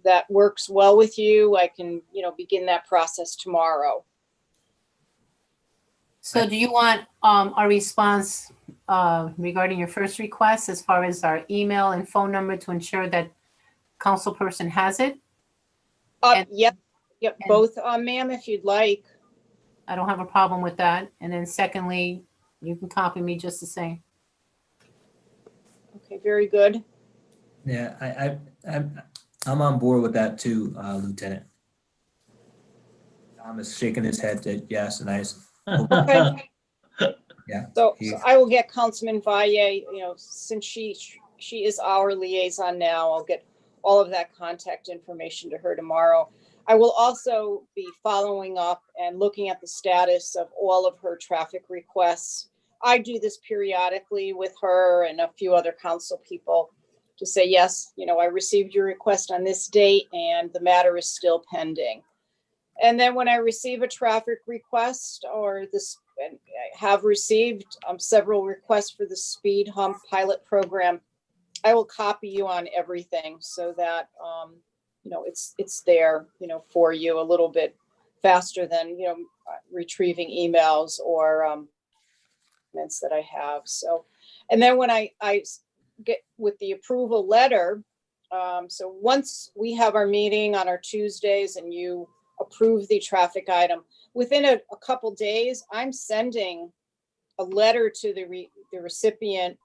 that works well with you, I can, begin that process tomorrow. So do you want our response regarding your first request as far as our email and phone number to ensure that councilperson has it? And- Yep, both, ma'am, if you'd like. I don't have a problem with that. And then secondly, you can copy me just the same. Okay, very good. Yeah, I'm on board with that too, Lieutenant. Thomas shaking his head that yes, and Okay. yeah. So he- I will get Councilman Valle, since she is our liaison now, I'll get all of that contact information to her tomorrow. I will also be following up and looking at the status of all of her traffic requests. I do this periodically with her and a few other council people to say, yes, I received your request on this date and the matter is still pending. And then when I receive a traffic request or this, and I have received several requests for the speed hump pilot program, I will copy you on everything so that, it's there, for you a little bit faster than, retrieving emails or documents that I have. So, and then when I get with the approval letter, so once we have our meeting on our Tuesdays and you approve the traffic item, within a couple days, I'm sending a letter to the recipient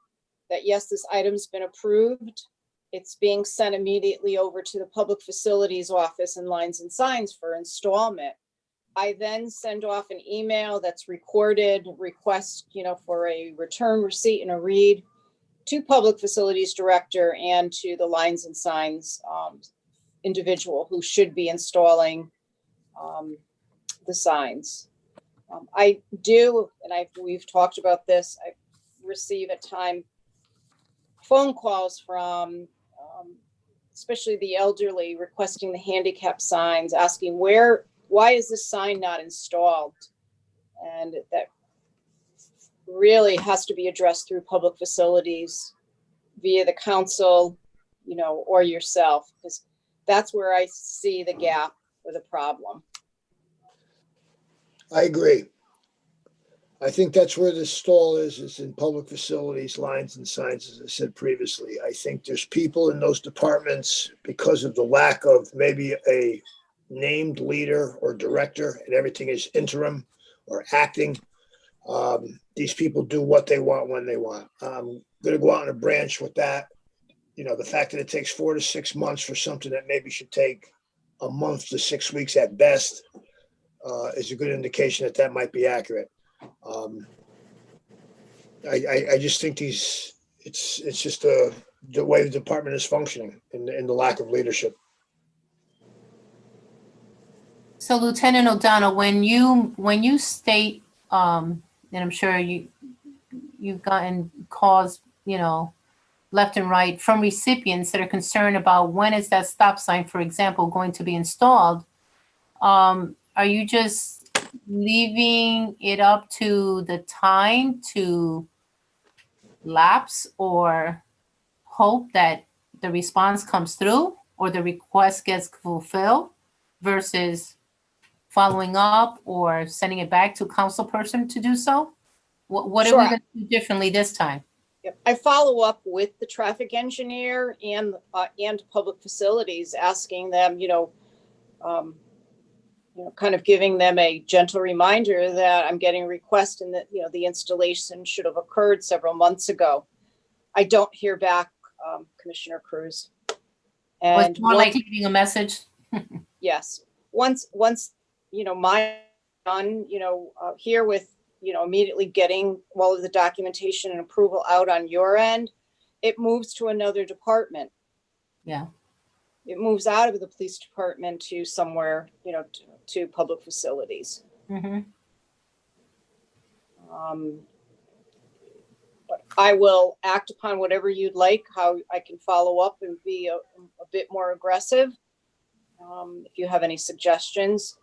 that yes, this item's been approved. It's being sent immediately over to the Public Facilities Office and Lines and Signs for installment. I then send off an email that's recorded, request, for a return receipt and a read to Public Facilities Director and to the Lines and Signs individual who should be installing the signs. I do, and we've talked about this, I receive at times phone calls from especially the elderly requesting the handicap signs, asking why is this sign not installed? And that really has to be addressed through Public Facilities via the council, or yourself, because that's where I see the gap or the problem. I agree. I think that's where the stall is in public facilities, lines and signs, as I said previously. I think there's people in those departments because of the lack of maybe a named leader or director and everything is interim or acting. These people do what they want when they want. I'm going to go out on a branch with that. The fact that it takes 4 to 6 months for something that maybe should take a month to 6 weeks at best is a good indication that might be accurate. I just think it's just the way the department is functioning and the lack of leadership. So Lieutenant O'Donnell, when you state, and I'm sure you've gotten calls, left and right from recipients that are concerned about when is that stop sign, for example, going to be installed, are you just leaving it up to the time to lapse or hope that the response comes through or the request gets fulfilled versus following up or sending it back to council person to do so? What are we going to do differently this time? Yep. I follow up with the traffic engineer and Public Facilities, asking them, kind of giving them a gentle reminder that I'm getting a request and that, the installation should have occurred several months ago. I don't hear back, Commissioner Cruz. And it's more like leaving a message. Yes. Once, my done, here with, immediately getting all of the documentation and approval out on your end, it moves to another department. Yeah. It moves out of the police department to somewhere, to Public Facilities. Mm-hmm. But I will act upon whatever you'd like, how I can follow up and be a bit more aggressive. If you have any suggestions.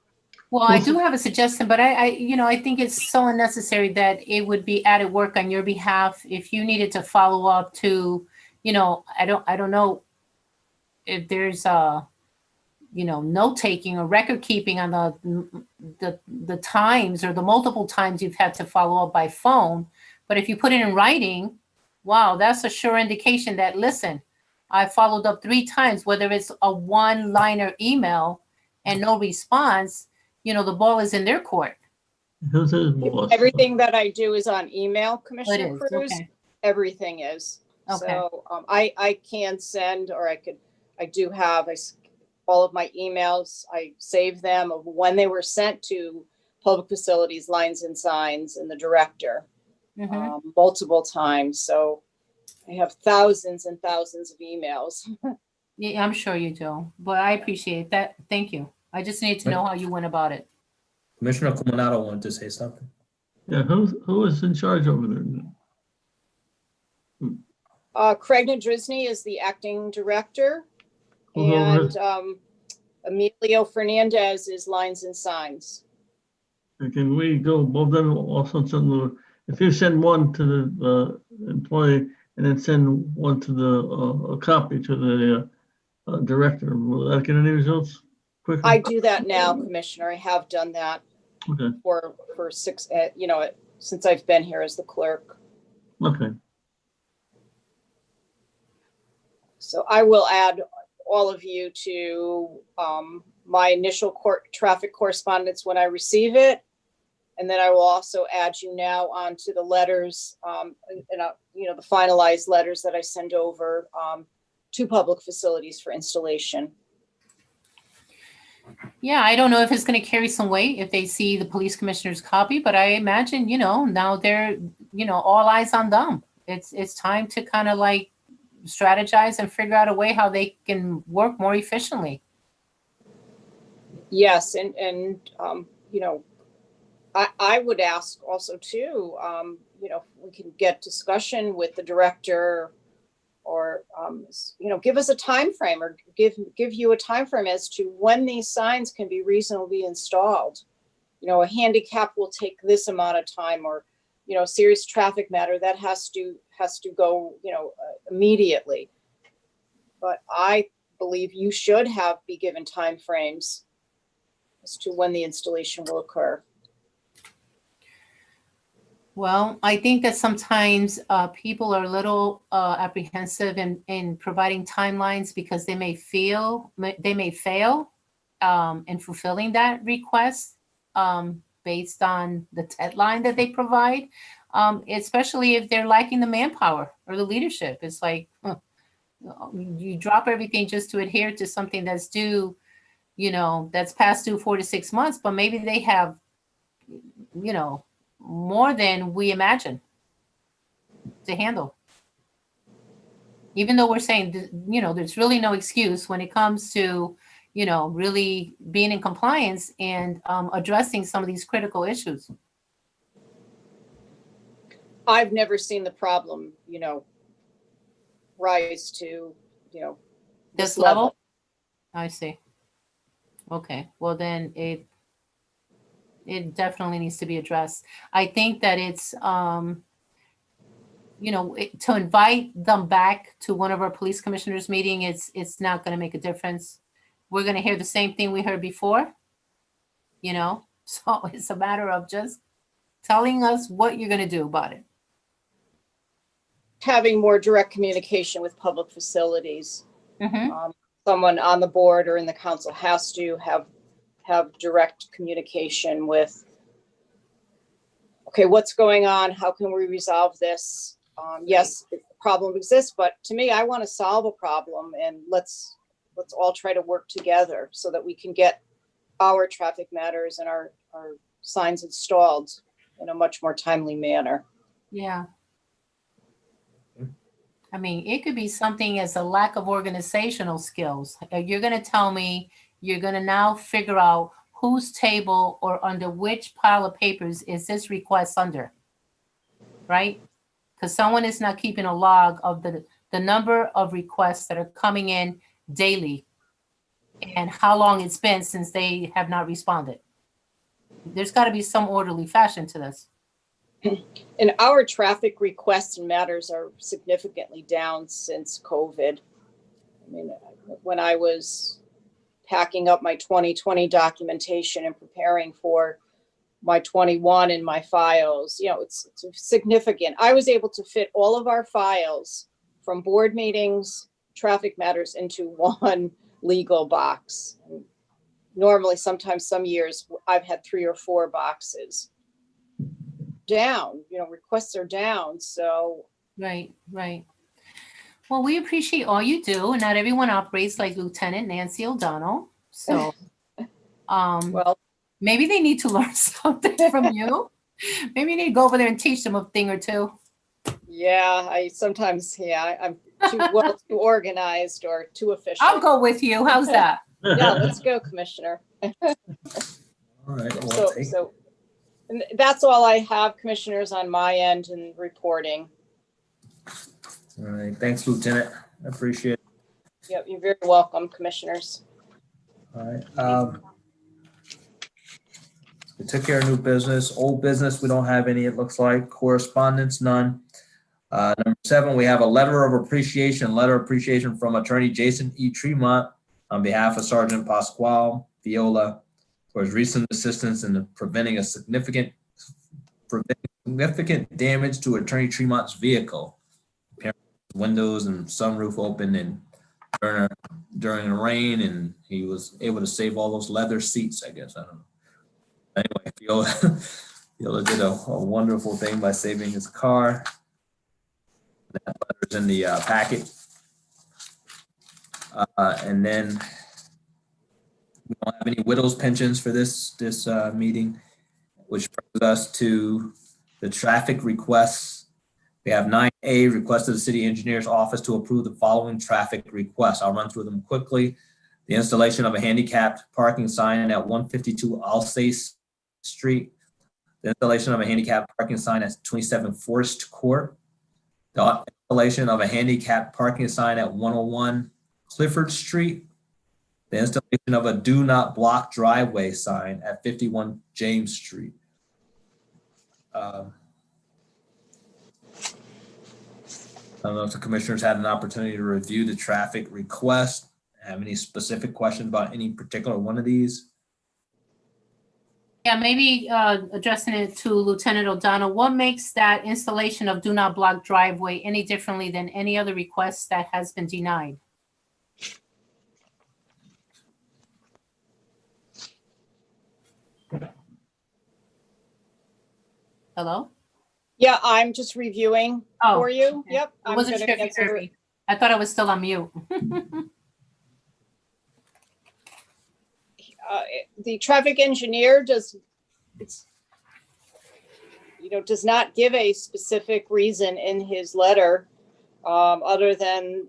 Well, I do have a suggestion, but I think it's so unnecessary that it would be added work on your behalf if you needed to follow up to, I don't know if there's note taking or record keeping on the times or the multiple times you've had to follow up by phone. But if you put it in writing, wow, that's a sure indication that, listen, I followed up 3 times, whether it's a one-liner email and no response, the ball is in their court. Who's his boss? Everything that I do is on email, Oh, it Commissioner is, Cruz. okay. Everything is. Okay. So I can send, or I do have all of my emails. I save them of when they were sent to Public Facilities, Lines and Signs, and the director Mhm. multiple times. So I have thousands and thousands of emails. Yeah, I'm sure you do, but I appreciate that. Thank you. I just need to know how you went about it. Commissioner Cominato wanted to say something. Yeah, who is in charge over there? Craig Nadrizny is the acting director, Who's over and Emilio Fernandez is Lines and Signs. there? Can we go both of them also send if you send one to the employee and then send one to a copy to the director, will that get any results quicker? I do that now, Commissioner. I have done that Okay, for 6, since I've been here as the clerk. okay. So I will add all of you to my initial traffic correspondence when I receive it. And then I will also add you now onto the letters, the finalized letters that I send over to Public Facilities for installation. Yeah, I don't know if it's going to carry some weight if they see the police commissioner's copy, but I imagine, now they're, all eyes on them. It's time to kind of like strategize and figure out a way how they can work more efficiently. Yes, and I would ask also too, we can get discussion with the director, or give us a time frame, or give you a time frame as to when these signs can be reasonably installed. A handicap will take this amount of time, or a serious traffic matter that has to go immediately. But I believe you should be given time frames as to when the installation will occur. Well, I think that sometimes people are a little apprehensive in providing timelines because they may fail in fulfilling that request based on the deadline that they provide, especially if they're lacking the manpower or the leadership. It's like you drop everything just to adhere to something that's due, that's past due 4 to 6 months, but maybe they have, more than we imagine to handle. Even though we're saying, there's really no excuse when it comes to, really being in compliance and addressing some of these critical issues. I've never seen the problem, rise to, This level? I see. Okay, well then it definitely needs to be addressed. I think that it's, to invite them back to one of our police commissioners meeting, it's not going to make a difference. We're going to hear the same thing we heard before, so it's a matter of just telling us what you're going to do about it. Having more direct communication with Public Facilities. Mhm. Someone on the board or in the council has to have direct communication with, okay, what's going on? How can we resolve this? Yes, the problem exists, but to me, I want to solve a problem, and let's all try to work together so that we can get our traffic matters and our signs installed in a much more timely manner. Yeah. I mean, it could be something as a lack of organizational skills. You're going to tell me you're going to now figure out whose table or under which pile of papers is this request under, right? Because someone is not keeping a log of the number of requests that are coming in daily and how long it's been since they have not responded. there's got to be some orderly fashion to this. And our traffic requests and matters are significantly down since COVID. I mean, when I was packing up my 2020 documentation and preparing for my 21 in my files, you know, it's significant. I was able to fit all of our files from board meetings, traffic matters into one legal box. Normally, sometimes some years I've had 3 or 4 boxes. Down, you know, requests are down. So Right. Well, we appreciate all you do, and not everyone operates like Lieutenant Nancy O'Donnell. So, well, maybe they need to learn something from you. Maybe you need to go over there and teach them a thing or two. yeah, I'm too well too organized or too efficient. I'll go with you. How's that? Yeah, let's go, Commissioner. All right. Well, So and that's all I have, Commissioners, on my end and reporting. all right. Thanks, Lieutenant. I appreciate it. Yep, you're very welcome, Commissioners. All right. We took care of new business. Old business, we don't have any, it looks like. Correspondence, none. Number 7, we have a letter of appreciation from Attorney Jason E. Tremont on behalf of Sergeant Pasquale Viola for his recent assistance in preventing significant damage to Attorney Tremont's vehicle. Windows and sunroof open and during the rain, and he was able to save all those leather seats, I guess. I don't know. Anyway, Viola did a wonderful thing by saving his car. That letter's in the packet. And then we don't have any widows pensions for this meeting, which brings us to the traffic requests. We have 9A, request of the city engineer's office to approve the following traffic requests. I'll run through them quickly. The installation of a handicapped parking sign at 152 Alsace Street. The installation of a handicapped parking sign at 27 Forest Court. The installation of a handicapped parking sign at 101 Clifford Street. The installation of a do not block driveway sign at 51 James Street. I don't know if the commissioners had an opportunity to review the traffic request. Have any specific questions about any particular one of these? Yeah, maybe addressing it to Lieutenant O'Donnell. What makes that installation of do not block driveway any differently than any other request that has been denied? Hello? Yeah, I'm just reviewing Oh, for you. okay. Yep. I I'm wasn't gonna sure if you answer- heard me. I thought I was still on mute. The traffic engineer does not give a specific reason in his letter, other than,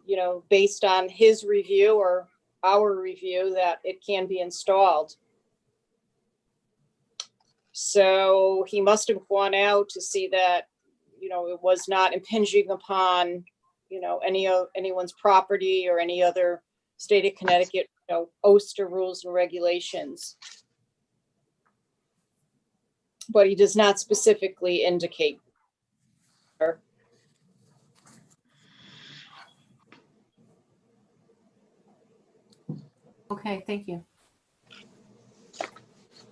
based on his review or our review that it can be installed. So he must have gone out to see that, it was not impinging upon, anyone's property or any other state of Connecticut, OSTR rules and regulations. But he does not specifically indicate. Okay, thank you.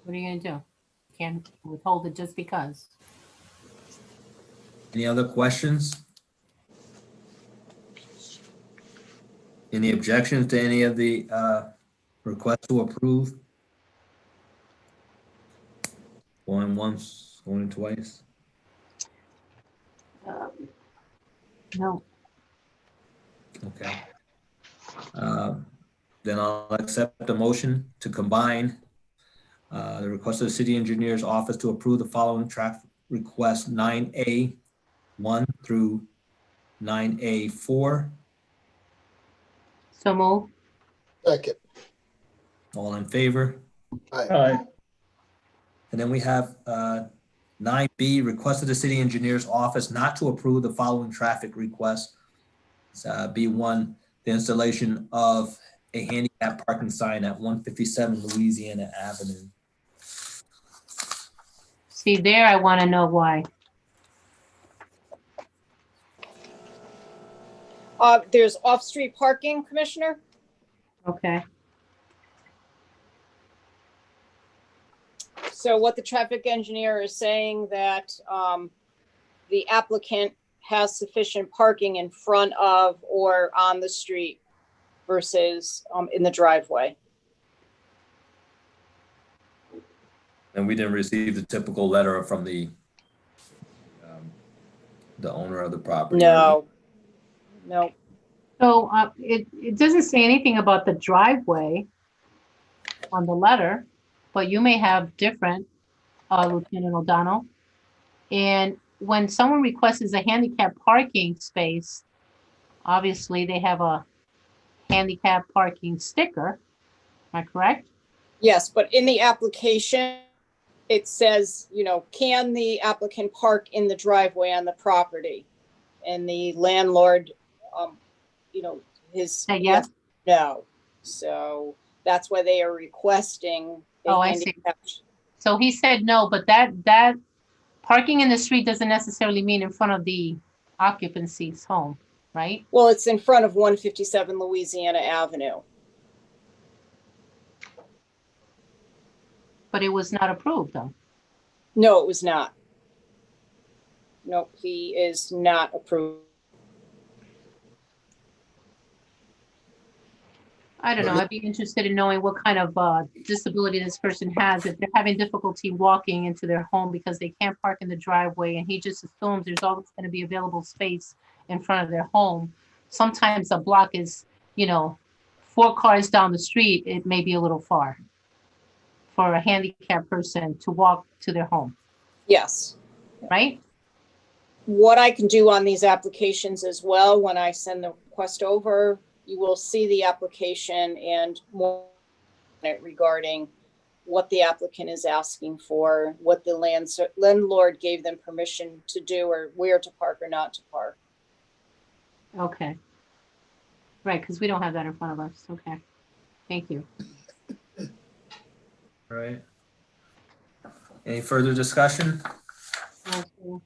What are you gonna do? Can't withhold it just because. Any other questions? Any objections to any of the requests to approve? Going once, going twice? No. Okay. Then I'll accept the motion to combine the request of the city engineer's office to approve the following traffic requests 9A 1 through 9A4. So move. Second. All in favor? Aye. And then we have 9B, request of the city engineer's office not to approve the following traffic requests. B1, the installation of a handicap parking sign at 157 Louisiana Avenue. See, there, I want to know why. There's off-street parking, Commissioner. Okay. So what the traffic engineer is saying that the applicant has sufficient parking in front of or on the street versus in the driveway. And we didn't receive the typical letter from the owner of the property. No. No. So it doesn't say anything about the driveway on the letter, but you may have different, Lieutenant O'Donnell. And when someone requests a handicap parking space, obviously they have a handicap parking sticker. Am I correct? Yes, but in the application, it says, can the applicant park in the driveway on the property? And the landlord, Say yes? no. So that's why they are requesting. a Oh, I see. handicap. So he said no, but that parking in the street doesn't necessarily mean in front of the occupancy's home, right? Well, it's in front of 157 Louisiana Avenue. But it was not approved though. No, it was not. No, he is not approved. I don't know. I'd be interested in knowing what kind of disability this person has. If they're having difficulty walking into their home because they can't park in the driveway and he just assumes there's always going to be available space in front of their home. Sometimes a block is, 4 cars down the street. It may be a little far for a handicapped person to walk to their home, Yes. right? What I can do on these applications as well, when I send the request over, you will see the application and more regarding what the applicant is asking for, what the landlord gave them permission to do, or where to park or not to park. Okay. Right, because we don't have that in front of us. Okay. Thank you. All right. Any further discussion? Okay.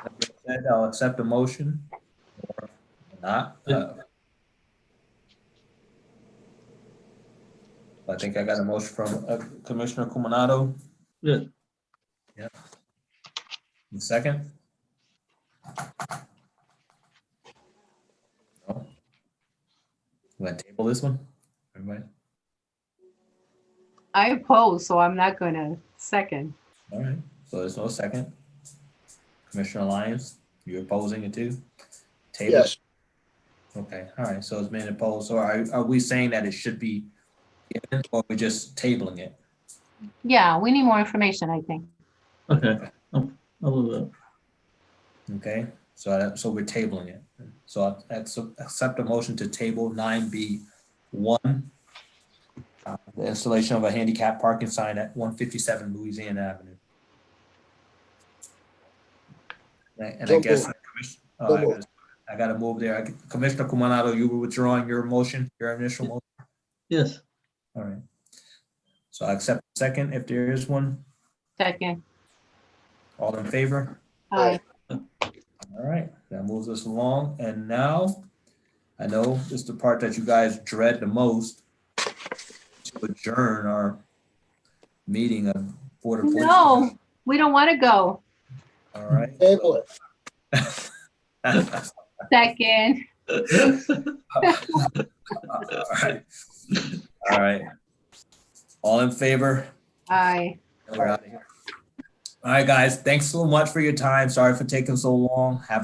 That being said, I'll accept the motion or not. I think I got a motion from Commissioner Cumanado. Yeah. Yeah. Second? No? You want to table this one? Everybody? I oppose, so I'm not going to second. All right, so there's no second. Commissioner Lyons, you opposing it too? Table? Yes, Okay, all right, so it's been opposed. So are we saying that it should be given or we're just tabling it? Yeah, we need more information, I think. Okay, I'll do that. Okay, so we're tabling it. So I accept a motion to table 9B1. The installation of a handicap parking sign at 157 Louisiana Avenue. And I So guess, So moved. I gotta move there. Commissioner Cumanado, you were withdrawing your motion, your initial motion? Yes, All right. So I accept the second if there is one. Second. All in favor? Aye. All right, that moves us along. And now, I know this is the part that you guys dread the most, to adjourn our meeting of Board of Police. No, we don't want to go. All right. table it. Second. All right. All right. All in favor? Aye. We're out of here. All right, guys, thanks so much for your time. Sorry for taking so long. Have